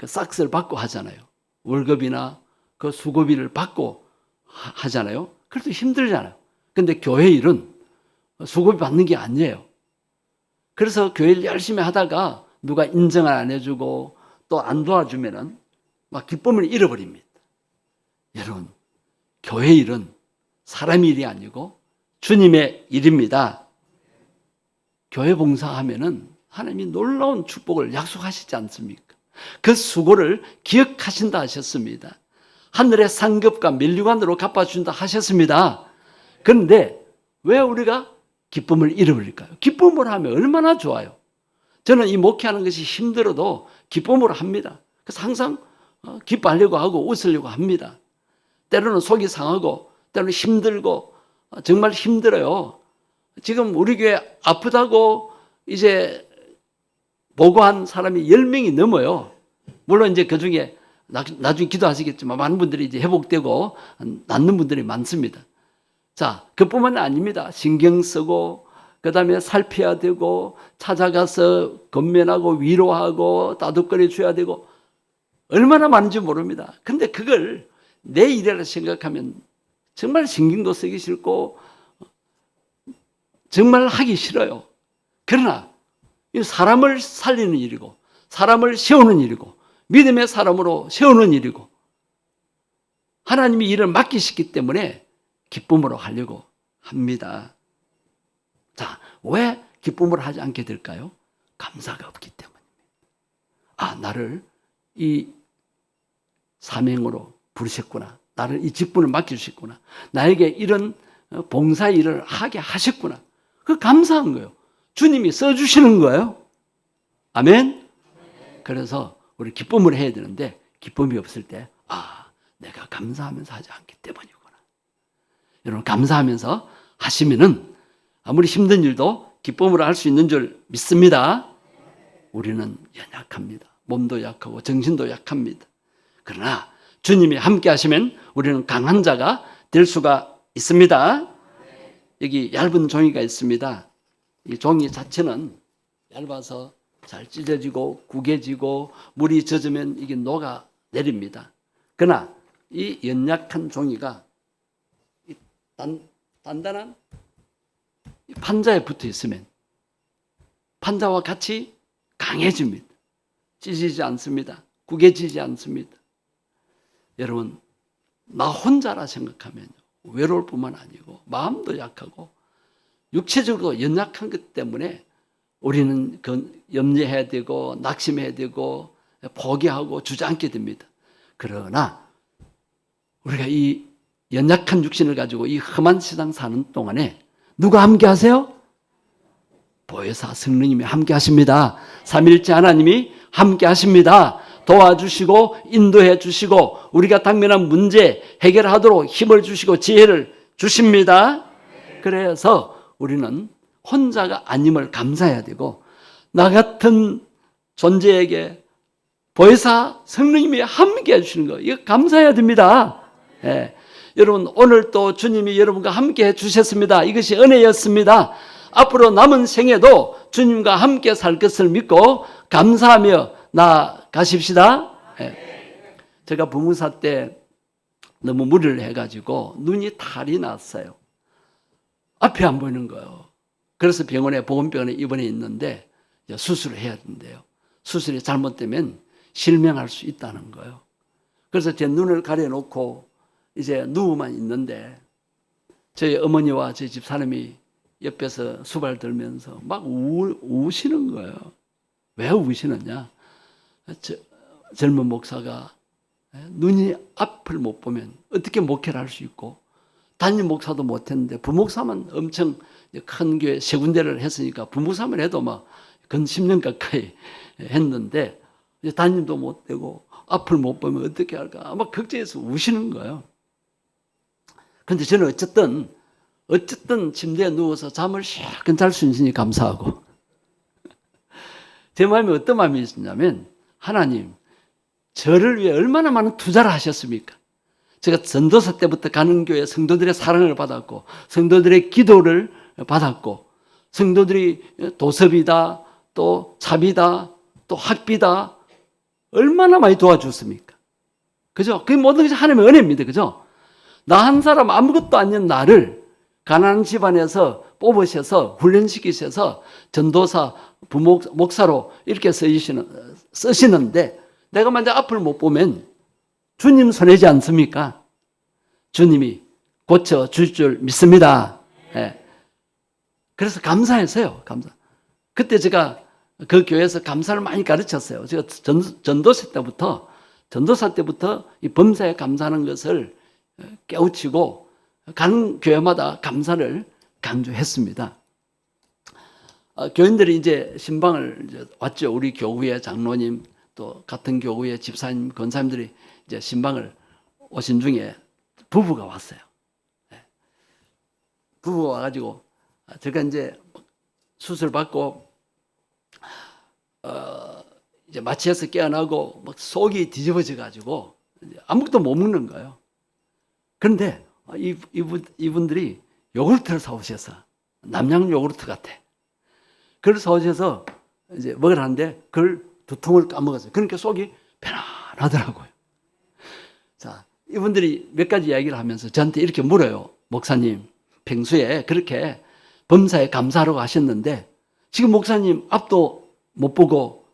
그 싹스를 받고 하잖아요. 월급이나 그 수고비를 받고 하잖아요. 그래도 힘들잖아요. 근데 교회 일은 수고비 받는 게 아니에요. 그래서 교회 일 열심히 하다가 누가 인정을 안 해주고 또 안 도와주면은 막 기쁨을 잃어버립니다. 여러분, 교회 일은 사람 일이 아니고 주님의 일입니다. 교회 봉사하면은 하나님이 놀라운 축복을 약속하시지 않습니까? 그 수고를 기억하신다 하셨습니다. 하늘의 상급과 면류관으로 갚아준다 하셨습니다. 그런데 왜 우리가 기쁨을 잃어버릴까요? 기쁨을 하면 얼마나 좋아요. 저는 이 목회하는 것이 힘들어도 기쁨으로 합니다. 그래서 항상 기뻐하려고 하고 웃으려고 합니다. 때로는 속이 상하고 때로는 힘들고 정말 힘들어요. 지금 우리 교회 아프다고 이제 보고한 사람이 10명이 넘어요. 물론 이제 그 중에 나중에 기도하시겠지만 많은 분들이 이제 회복되고 낫는 분들이 많습니다. 자, 그뿐만 아닙니다. 신경 쓰고 그다음에 살펴야 되고 찾아가서 건면하고 위로하고 따뜻거려 줘야 되고 얼마나 많은지 모릅니다. 근데 그걸 내 일이라 생각하면 정말 신경도 쓰기 싫고 정말 하기 싫어요. 그러나 이 사람을 살리는 일이고 사람을 세우는 일이고 믿음의 사람으로 세우는 일이고 하나님이 일을 맡기시기 때문에 기쁨으로 하려고 합니다. 자, 왜 기쁨으로 하지 않게 될까요? 감사가 없기 때문입니다. 아, 나를 이 사명으로 부르셨구나. 나를 이 직분을 맡겨주셨구나. 나에게 이런 봉사 일을 하게 하셨구나. 그 감사한 거예요. 주님이 써주시는 거예요. 아멘? 그래서 우리 기쁨을 해야 되는데 기쁨이 없을 때 내가 감사하면서 하지 않기 때문이구나. 여러분 감사하면서 하시면은 아무리 힘든 일도 기쁨으로 할 수 있는 줄 믿습니다. 우리는 연약합니다. 몸도 약하고 정신도 약합니다. 그러나 주님이 함께 하시면 우리는 강한 자가 될 수가 있습니다. 여기 얇은 종이가 있습니다. 이 종이 자체는 얇아서 잘 찢어지고 구겨지고 물이 젖으면 이게 녹아 내립니다. 그러나 이 연약한 종이가 단단한 판자에 붙어 있으면 판자와 같이 강해집니다. 찢어지지 않습니다. 구겨지지 않습니다. 여러분, 나 혼자라 생각하면 외로울 뿐만 아니고 마음도 약하고 육체적으로 연약한 것 때문에 우리는 염려해야 되고 낙심해야 되고 포기하고 주저앉게 됩니다. 그러나 우리가 이 연약한 육신을 가지고 이 험한 세상 사는 동안에 누가 함께 하세요? 보혜사 성령님이 함께 하십니다. 삼위일체 하나님이 함께 하십니다. 도와주시고 인도해 주시고 우리가 당면한 문제 해결하도록 힘을 주시고 지혜를 주십니다. 그래서 우리는 혼자가 아님을 감사해야 되고 나 같은 존재에게 보혜사 성령님이 함께 해주시는 거 이거 감사해야 됩니다. 예. 여러분 오늘 또 주님이 여러분과 함께 해주셨습니다. 이것이 은혜였습니다. 앞으로 남은 생에도 주님과 함께 살 것을 믿고 감사하며 나가십시다. 예. 제가 부무사 때 너무 무리를 해가지고 눈이 탈이 났어요. 앞이 안 보이는 거예요. 그래서 보건병원에 입원해 있는데 수술을 해야 된대요. 수술이 잘못되면 실명할 수 있다는 거예요. 그래서 제 눈을 가려놓고 이제 누워만 있는데 저희 어머니와 저희 집사람이 옆에서 수발 들면서 막 우시는 거예요. 왜 우시느냐? 젊은 목사가 눈이 앞을 못 보면 어떻게 목회를 할 수 있고 담임 목사도 못했는데 부목사만 엄청 큰 교회 세 군데를 했으니까 부목사만 해도 막 근 10년 가까이 했는데 이제 담임도 못 되고 앞을 못 보면 어떻게 할까 아마 걱정해서 우시는 거예요. 그런데 저는 어쨌든 침대에 누워서 잠을 시원히 잘 수 있으니 감사하고 제 마음에 어떤 마음이 있었냐면 하나님 저를 위해 얼마나 많은 투자를 하셨습니까? 제가 전도사 때부터 가는 교회 성도들의 사랑을 받았고 성도들의 기도를 받았고 성도들이 도섭이다, 또 차비다, 또 학비다 얼마나 많이 도와줬습니까? 그죠? 그 모든 것이 하나님의 은혜입니다. 그죠? 나 한 사람 아무것도 아닌 나를 가난한 집안에서 뽑으셔서 훈련시키셔서 전도사, 목사로 이렇게 쓰시는데 내가 만약 앞을 못 보면 주님 손해지 않습니까? 주님이 고쳐줄 줄 믿습니다. 예. 그래서 감사했어요. 감사. 그때 제가 그 교회에서 감사를 많이 가르쳤어요. 제가 전도사 때부터 이 범사에 감사하는 것을 깨우치고 가는 교회마다 감사를 강조했습니다. 교인들이 이제 신방을 이제 왔죠. 우리 교구의 장로님 또 같은 교구의 집사님, 권사님들이 이제 신방을 오신 중에 부부가 왔어요. 부부가 와가지고 제가 이제 수술 받고 이제 마취해서 깨어나고 막 속이 뒤집어져 가지고 아무것도 못 먹는 거예요. 그런데 이분들이 요구르트를 사오셔서 남양 요구르트 같아. 그걸 사오셔서 이제 먹으라는데 그걸 2통을 까먹었어요. 그러니까 속이 편안하더라고요. 자, 이분들이 몇 가지 이야기를 하면서 저한테 이렇게 물어요. 목사님, 평소에 그렇게 범사에 감사하라고 하셨는데 지금 목사님 앞도 못 보고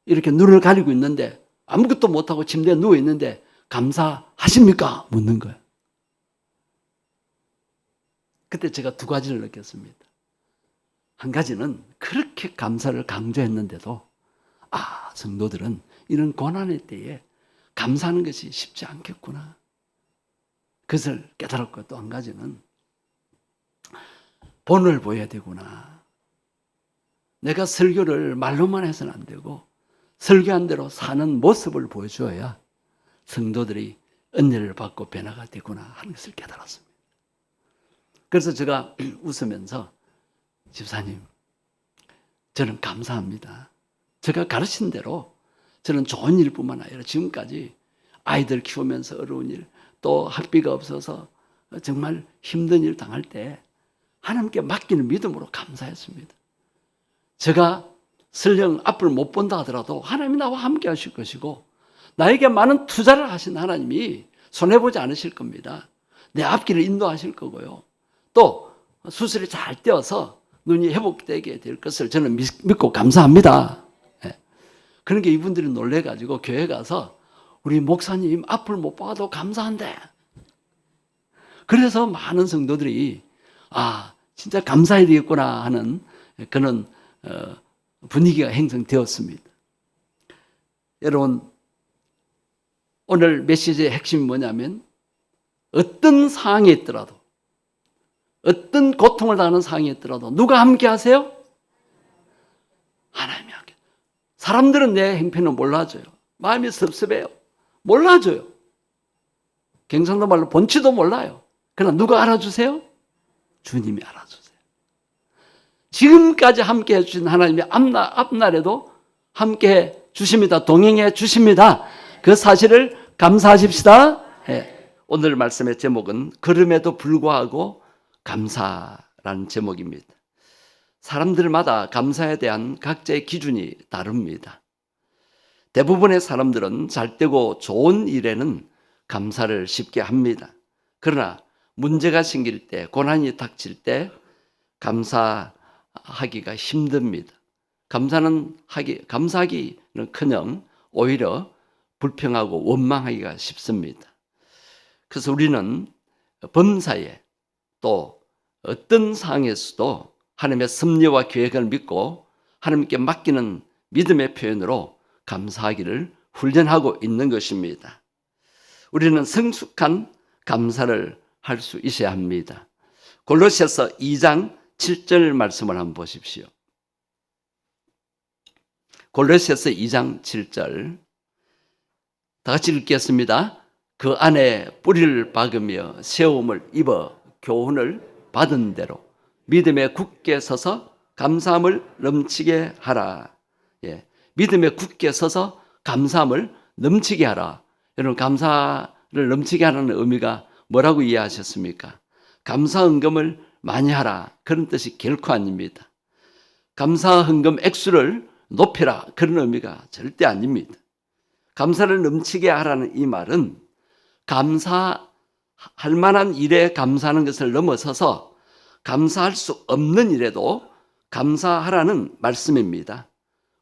이렇게 눈을 가리고 있는데 아무것도 못하고 침대에 누워 있는데 감사하십니까? 묻는 거예요. 그때 제가 2가지를 느꼈습니다. 한 가지는 그렇게 감사를 강조했는데도 성도들은 이런 고난의 때에 감사하는 것이 쉽지 않겠구나. 그것을 깨달았고 또 한 가지는 본을 보여야 되구나. 내가 설교를 말로만 해서는 안 되고 설교한 대로 사는 모습을 보여줘야 성도들이 은혜를 받고 변화가 되구나 하는 것을 깨달았습니다. 그래서 제가 웃으면서 집사님, 저는 감사합니다. 제가 가르친 대로 저는 좋은 일뿐만 아니라 지금까지 아이들 키우면서 어려운 일, 또 학비가 없어서 정말 힘든 일 당할 때 하나님께 맡기는 믿음으로 감사했습니다. 제가 설령 앞을 못 본다 하더라도 하나님이 나와 함께 하실 것이고 나에게 많은 투자를 하신 하나님이 손해보지 않으실 겁니다. 내 앞길을 인도하실 거고요. 또 수술이 잘 되어서 눈이 회복되게 될 것을 저는 믿고 감사합니다. 그러니까 이분들이 놀래가지고 교회 가서 우리 목사님 앞을 못 봐도 감사한데. 그래서 많은 성도들이 진짜 감사해야 되겠구나 하는 그런 분위기가 형성되었습니다. 여러분, 오늘 메시지의 핵심이 뭐냐면 어떤 상황에 있더라도 어떤 고통을 당하는 상황에 있더라도 누가 함께 하세요? 하나님이 함께. 사람들은 내 행편을 몰라줘요. 마음이 섭섭해요. 몰라줘요. 경상도 말로 본치도 몰라요. 그러나 누가 알아주세요? 주님이 알아주세요. 지금까지 함께 해주신 하나님이 앞날에도 함께 해주십니다. 동행해 주십니다. 그 사실을 감사하십시다. 오늘 말씀의 제목은 그럼에도 불구하고 감사라는 제목입니다. 사람들마다 감사에 대한 각자의 기준이 다릅니다. 대부분의 사람들은 잘되고 좋은 일에는 감사를 쉽게 합니다. 그러나 문제가 생길 때, 고난이 닥칠 때 감사하기가 힘듭니다. 감사하기는커녕 오히려 불평하고 원망하기가 쉽습니다. 그래서 우리는 범사에 또 어떤 상황에서도 하나님의 섭리와 계획을 믿고 하나님께 맡기는 믿음의 표현으로 감사하기를 훈련하고 있는 것입니다. 우리는 성숙한 감사를 할 수 있어야 합니다. 골로새서 2장 7절 말씀을 한번 보십시오. 골로새서 2장 7절 다 같이 읽겠습니다. 그 안에 뿌리를 박으며 세움을 입어 교훈을 받은 대로 믿음에 굳게 서서 감사함을 넘치게 하라. 믿음에 굳게 서서 감사함을 넘치게 하라. 여러분, 감사를 넘치게 하라는 의미가 뭐라고 이해하셨습니까? 감사 헌금을 많이 하라 그런 뜻이 결코 아닙니다. 감사 헌금 액수를 높여라 그런 의미가 절대 아닙니다. 감사를 넘치게 하라는 이 말은 감사할 만한 일에 감사하는 것을 넘어서서 감사할 수 없는 일에도 감사하라는 말씀입니다.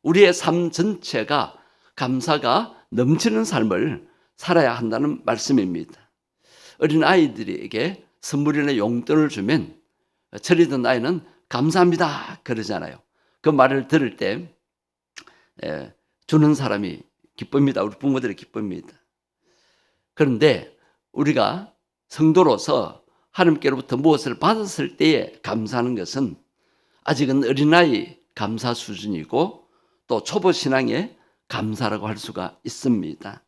우리의 삶 전체가 감사가 넘치는 삶을 살아야 한다는 말씀입니다. 어린 아이들에게 선물이나 용돈을 주면 철이든 나이는 감사합니다 그러잖아요. 그 말을 들을 때 주는 사람이 기쁩니다. 우리 부모들이 기쁩니다. 그런데 우리가 성도로서 하나님께로부터 무엇을 받았을 때에 감사하는 것은 아직은 어린아이 감사 수준이고 또 초보 신앙의 감사라고 할 수가 있습니다.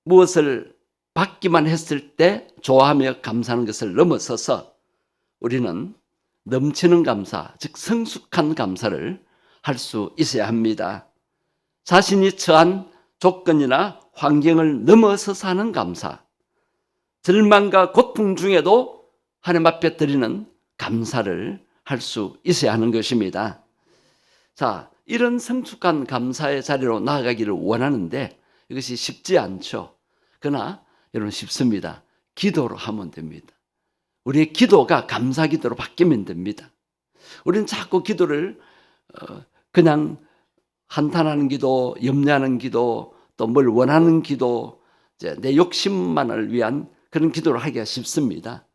무엇을 받기만 했을 때 좋아하며 감사하는 것을 넘어서서 우리는 넘치는 감사, 즉 성숙한 감사를 할 수 있어야 합니다. 자신이 처한 조건이나 환경을 넘어서서 하는 감사, 절망과 고통 중에도 하나님 앞에 드리는 감사를 할 수 있어야 하는 것입니다. 자, 이런 성숙한 감사의 자리로 나아가기를 원하는데 이것이 쉽지 않죠. 그러나 여러분 쉽습니다. 기도로 하면 됩니다. 우리의 기도가 감사 기도로 바뀌면 됩니다. 우리는 자꾸 기도를 그냥 한탄하는 기도, 염려하는 기도, 또 뭘 원하는 기도, 내 욕심만을 위한 그런 기도를 하기가 쉽습니다.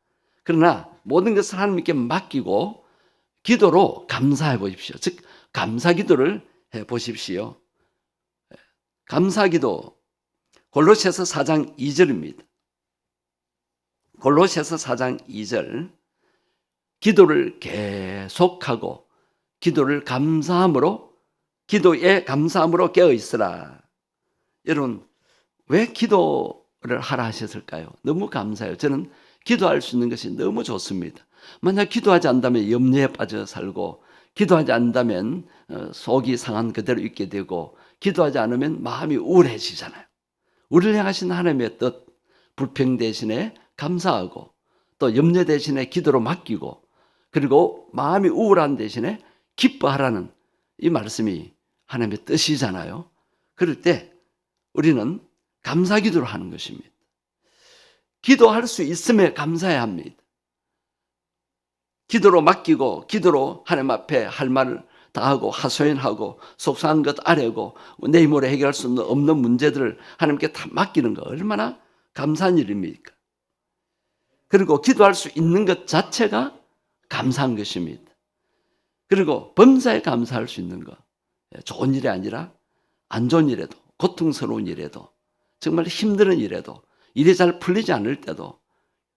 그러나 모든 것을 하나님께 맡기고 기도로 감사해 보십시오. 즉 감사 기도를 해 보십시오. 감사 기도 골로새서 4장 2절입니다. 골로새서 4장 2절 기도를 계속하고 기도를 감사함으로 기도에 감사함으로 깨어 있으라. 여러분 왜 기도를 하라 하셨을까요? 너무 감사해요. 저는 기도할 수 있는 것이 너무 좋습니다. 만약 기도하지 않다면 염려에 빠져 살고 기도하지 않다면 속이 상한 그대로 있게 되고 기도하지 않으면 마음이 우울해지잖아요. 우리를 향하신 하나님의 뜻, 불평 대신에 감사하고 또 염려 대신에 기도로 맡기고 그리고 마음이 우울한 대신에 기뻐하라는 이 말씀이 하나님의 뜻이잖아요. 그럴 때 우리는 감사 기도를 하는 것입니다. 기도할 수 있음에 감사해야 합니다. 기도로 맡기고 기도로 하나님 앞에 할 말을 다하고 하소연하고 속상한 것 아뢰고 내일 모레 해결할 수 없는 문제들을 하나님께 다 맡기는 거 얼마나 감사한 일입니까? 그리고 기도할 수 있는 것 자체가 감사한 것입니다. 그리고 범사에 감사할 수 있는 것, 좋은 일이 아니라 안 좋은 일에도 고통스러운 일에도 정말 힘든 일에도 일이 잘 풀리지 않을 때도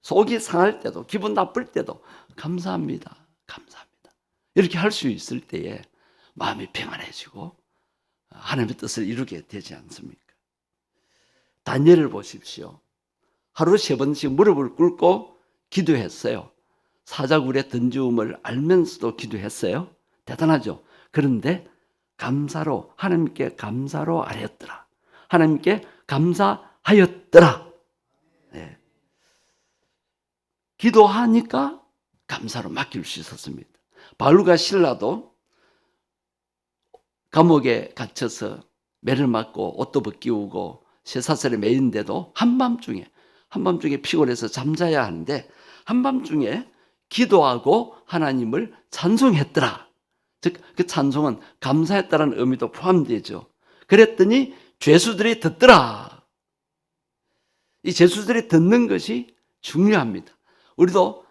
속이 상할 때도 기분 나쁠 때도 감사합니다. 감사합니다. 이렇게 할 수 있을 때에 마음이 평안해지고 하나님의 뜻을 이루게 되지 않습니까? 다니엘을 보십시오. 하루 3번씩 무릎을 꿇고 기도했어요. 사자굴에 던지움을 알면서도 기도했어요. 대단하죠. 그런데 감사로 하나님께 감사로 아뢰었더라. 하나님께 감사하였더라. 네. 기도하니까 감사로 맡길 수 있었습니다. 바울과 실라도 감옥에 갇혀서 매를 맞고 옷도 벗기우고 쇠사슬에 매인데도 한밤중에 피곤해서 잠자야 하는데 한밤중에 기도하고 하나님을 찬송했더라. 즉 그 찬송은 감사했다는 의미도 포함되죠. 그랬더니 죄수들이 듣더라. 이 죄수들이 듣는 것이 중요합니다. 우리도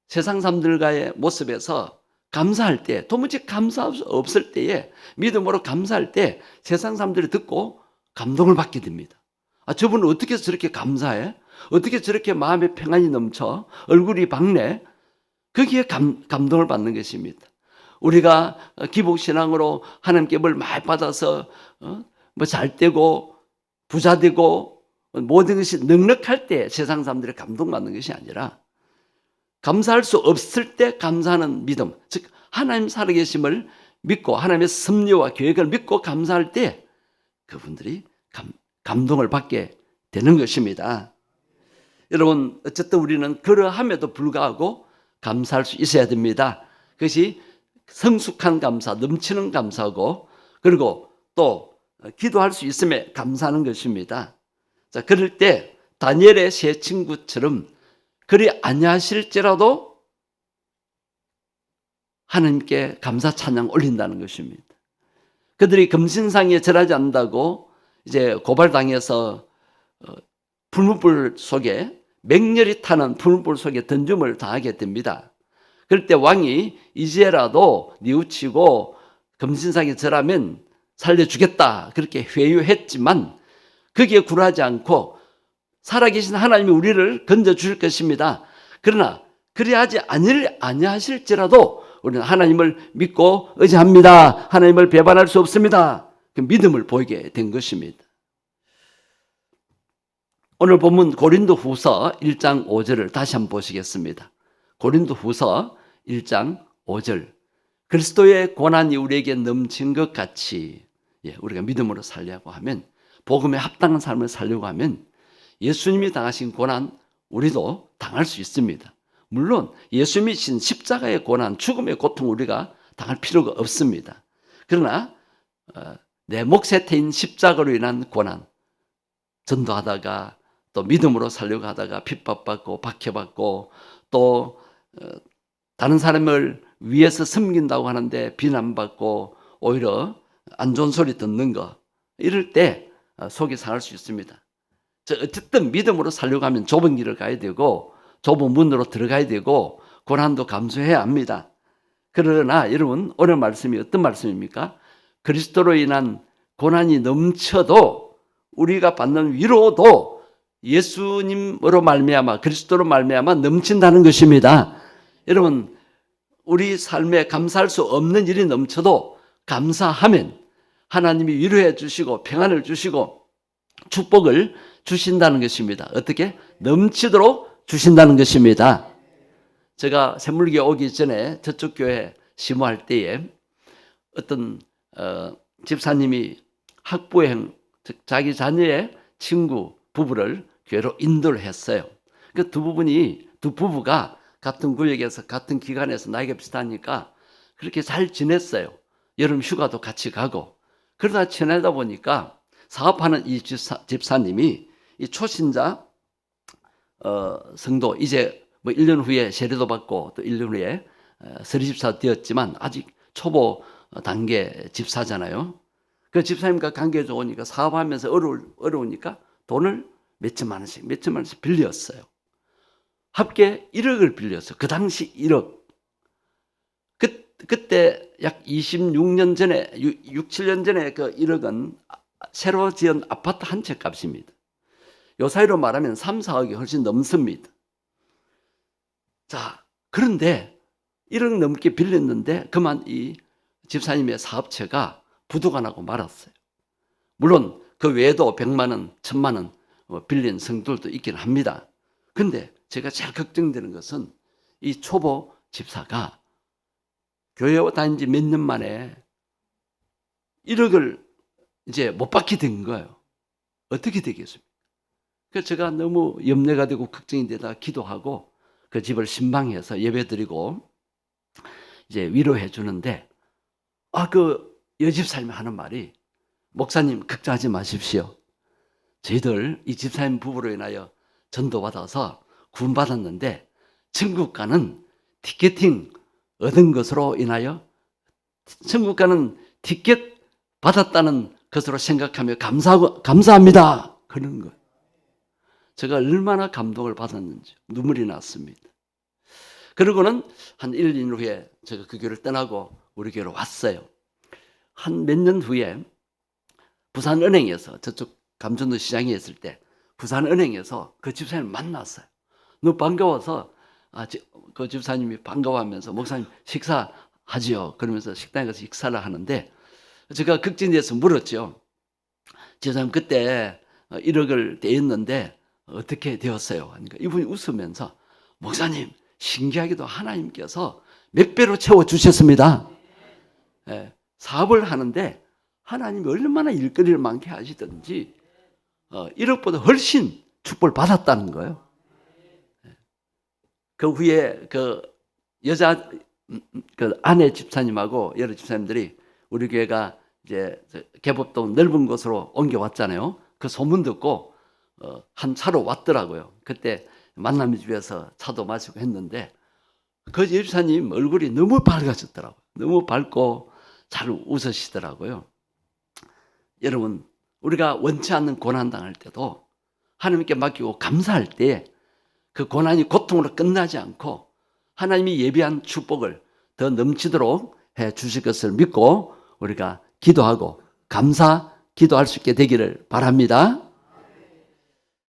세상 사람들과의 모습에서 감사할 때 도무지 감사 없을 때에 믿음으로 감사할 때 세상 사람들이 듣고 감동을 받게 됩니다. 아, 저분은 어떻게 저렇게 감사해? 어떻게 저렇게 마음에 평안이 넘쳐? 얼굴이 밝네? 거기에 감동을 받는 것입니다. 우리가 기복신앙으로 하나님께 뭘 많이 받아서 뭐 잘 되고 부자 되고 모든 것이 넉넉할 때 세상 사람들이 감동받는 것이 아니라 감사할 수 없을 때 감사하는 믿음, 즉 하나님 살아계심을 믿고 하나님의 섭리와 계획을 믿고 감사할 때 그분들이 감동을 받게 되는 것입니다. 여러분 어쨌든 우리는 그러함에도 불구하고 감사할 수 있어야 됩니다. 그것이 성숙한 감사, 넘치는 감사고 그리고 또 기도할 수 있음에 감사하는 것입니다. 자, 그럴 때 다니엘의 세 친구처럼 그리 아니하실지라도 하나님께 감사 찬양 올린다는 것입니다. 그들이 금신상에 절하지 않는다고 이제 고발당해서 불문불 속에 맹렬히 타는 불문불 속에 던짐을 당하게 됩니다. 그럴 때 왕이 이제라도 뉘우치고 금신상에 절하면 살려주겠다 그렇게 회유했지만 거기에 굴하지 않고 살아계신 하나님이 우리를 건져주실 것입니다. 그러나 그리하지 아니하실지라도 우리는 하나님을 믿고 의지합니다. 하나님을 배반할 수 없습니다. 그 믿음을 보이게 된 것입니다. 오늘 본문 고린도후서 1장 5절을 다시 한번 보시겠습니다. 고린도후서 1장 5절. 그리스도의 고난이 우리에게 넘친 것 같이 우리가 믿음으로 살려고 하면 복음에 합당한 삶을 살려고 하면 예수님이 당하신 고난 우리도 당할 수 있습니다. 물론 예수님이 진 십자가의 고난, 죽음의 고통 우리가 당할 필요가 없습니다. 그러나 내 몫에 태인 십자가로 인한 고난, 전도하다가 또 믿음으로 살려고 하다가 핍박받고 박해받고 또 다른 사람을 위해서 섬긴다고 하는데 비난받고 오히려 안 좋은 소리 듣는 거 이럴 때 속이 상할 수 있습니다. 어쨌든 믿음으로 살려고 하면 좁은 길을 가야 되고 좁은 문으로 들어가야 되고 고난도 감수해야 합니다. 그러나 여러분 오늘 말씀이 어떤 말씀입니까? 그리스도로 인한 고난이 넘쳐도 우리가 받는 위로도 예수님으로 말미암아 그리스도로 말미암아 넘친다는 것입니다. 여러분 우리 삶에 감사할 수 없는 일이 넘쳐도 감사하면 하나님이 위로해 주시고 평안을 주시고 축복을 주신다는 것입니다. 어떻게? 넘치도록 주신다는 것입니다. 제가 샘물교회 오기 전에 저쪽 교회 심호할 때에 어떤 집사님이 학부행, 즉 자기 자녀의 친구 부부를 교회로 인도를 했어요. 그 두 부부가 같은 구역에서 같은 기관에서 나이가 비슷하니까 그렇게 잘 지냈어요. 여름 휴가도 같이 가고 그러다 지내다 보니까 사업하는 이 집사님이 이 초신자 성도 이제 뭐 1년 후에 세례도 받고 또 1년 후에 서리집사 되었지만 아직 초보 단계 집사잖아요. 그 집사님과 관계 좋으니까 사업하면서 어려우니까 돈을 몇천만 원씩 빌렸어요. 합계 1억을 빌렸어요. 그 당시 1억. 그때 약 26년 전에 6, 7년 전에 그 1억은 새로 지은 아파트 한 채 값입니다. 요 사이로 말하면 3, 4억이 훨씬 넘습니다. 자, 그런데 1억 넘게 빌렸는데 그만 이 집사님의 사업체가 부도가 나고 말았어요. 물론 그 외에도 100만 원, 1000만 원 빌린 성도들도 있긴 합니다. 그런데 제가 제일 걱정되는 것은 이 초보 집사가 교회 다닌 지 몇 년 만에 1억을 이제 못 받게 된 거예요. 어떻게 되겠습니까? 그래서 제가 너무 염려가 되고 걱정이 되다 기도하고 그 집을 신방해서 예배드리고 이제 위로해 주는데 그 여집사님이 하는 말이 목사님 걱정하지 마십시오. 저희들 이 집사님 부부로 인하여 전도받아서 구원받았는데 천국 가는 티켓팅 얻은 것으로 인하여 천국 가는 티켓 받았다는 것으로 생각하며 감사합니다. 그런 거예요. 제가 얼마나 감동을 받았는지 눈물이 났습니다. 그러고는 한 1, 2년 후에 제가 그 교회를 떠나고 우리 교회로 왔어요. 한 몇 년 후에 부산은행에서 저쪽 감전도 시장에 있을 때 부산은행에서 그 집사님을 만났어요. 너무 반가워서 그 집사님이 반가워하면서 목사님 식사하지요. 그러면서 식당에 가서 식사를 하는데 제가 걱정돼서 물었죠. 집사님 그때 1억을 떼었는데 어떻게 되었어요? 하니까 이분이 웃으면서 목사님 신기하게도 하나님께서 몇 배로 채워주셨습니다. 사업을 하는데 하나님이 얼마나 일거리를 많게 하시든지 1억보다 훨씬 축복을 받았다는 거예요. 그 후에 그 여자 그 아내 집사님하고 여러 집사님들이 우리 교회가 이제 개법동 넓은 곳으로 옮겨왔잖아요. 그 소문 듣고 한 차로 왔더라고요. 그때 만남의 집에서 차도 마시고 했는데 그 집사님 얼굴이 너무 밝아졌더라고요. 너무 밝고 잘 웃으시더라고요. 여러분, 우리가 원치 않는 고난 당할 때도 하나님께 맡기고 감사할 때 그 고난이 고통으로 끝나지 않고 하나님이 예비한 축복을 더 넘치도록 해 주실 것을 믿고 우리가 기도하고 감사 기도할 수 있게 되기를 바랍니다.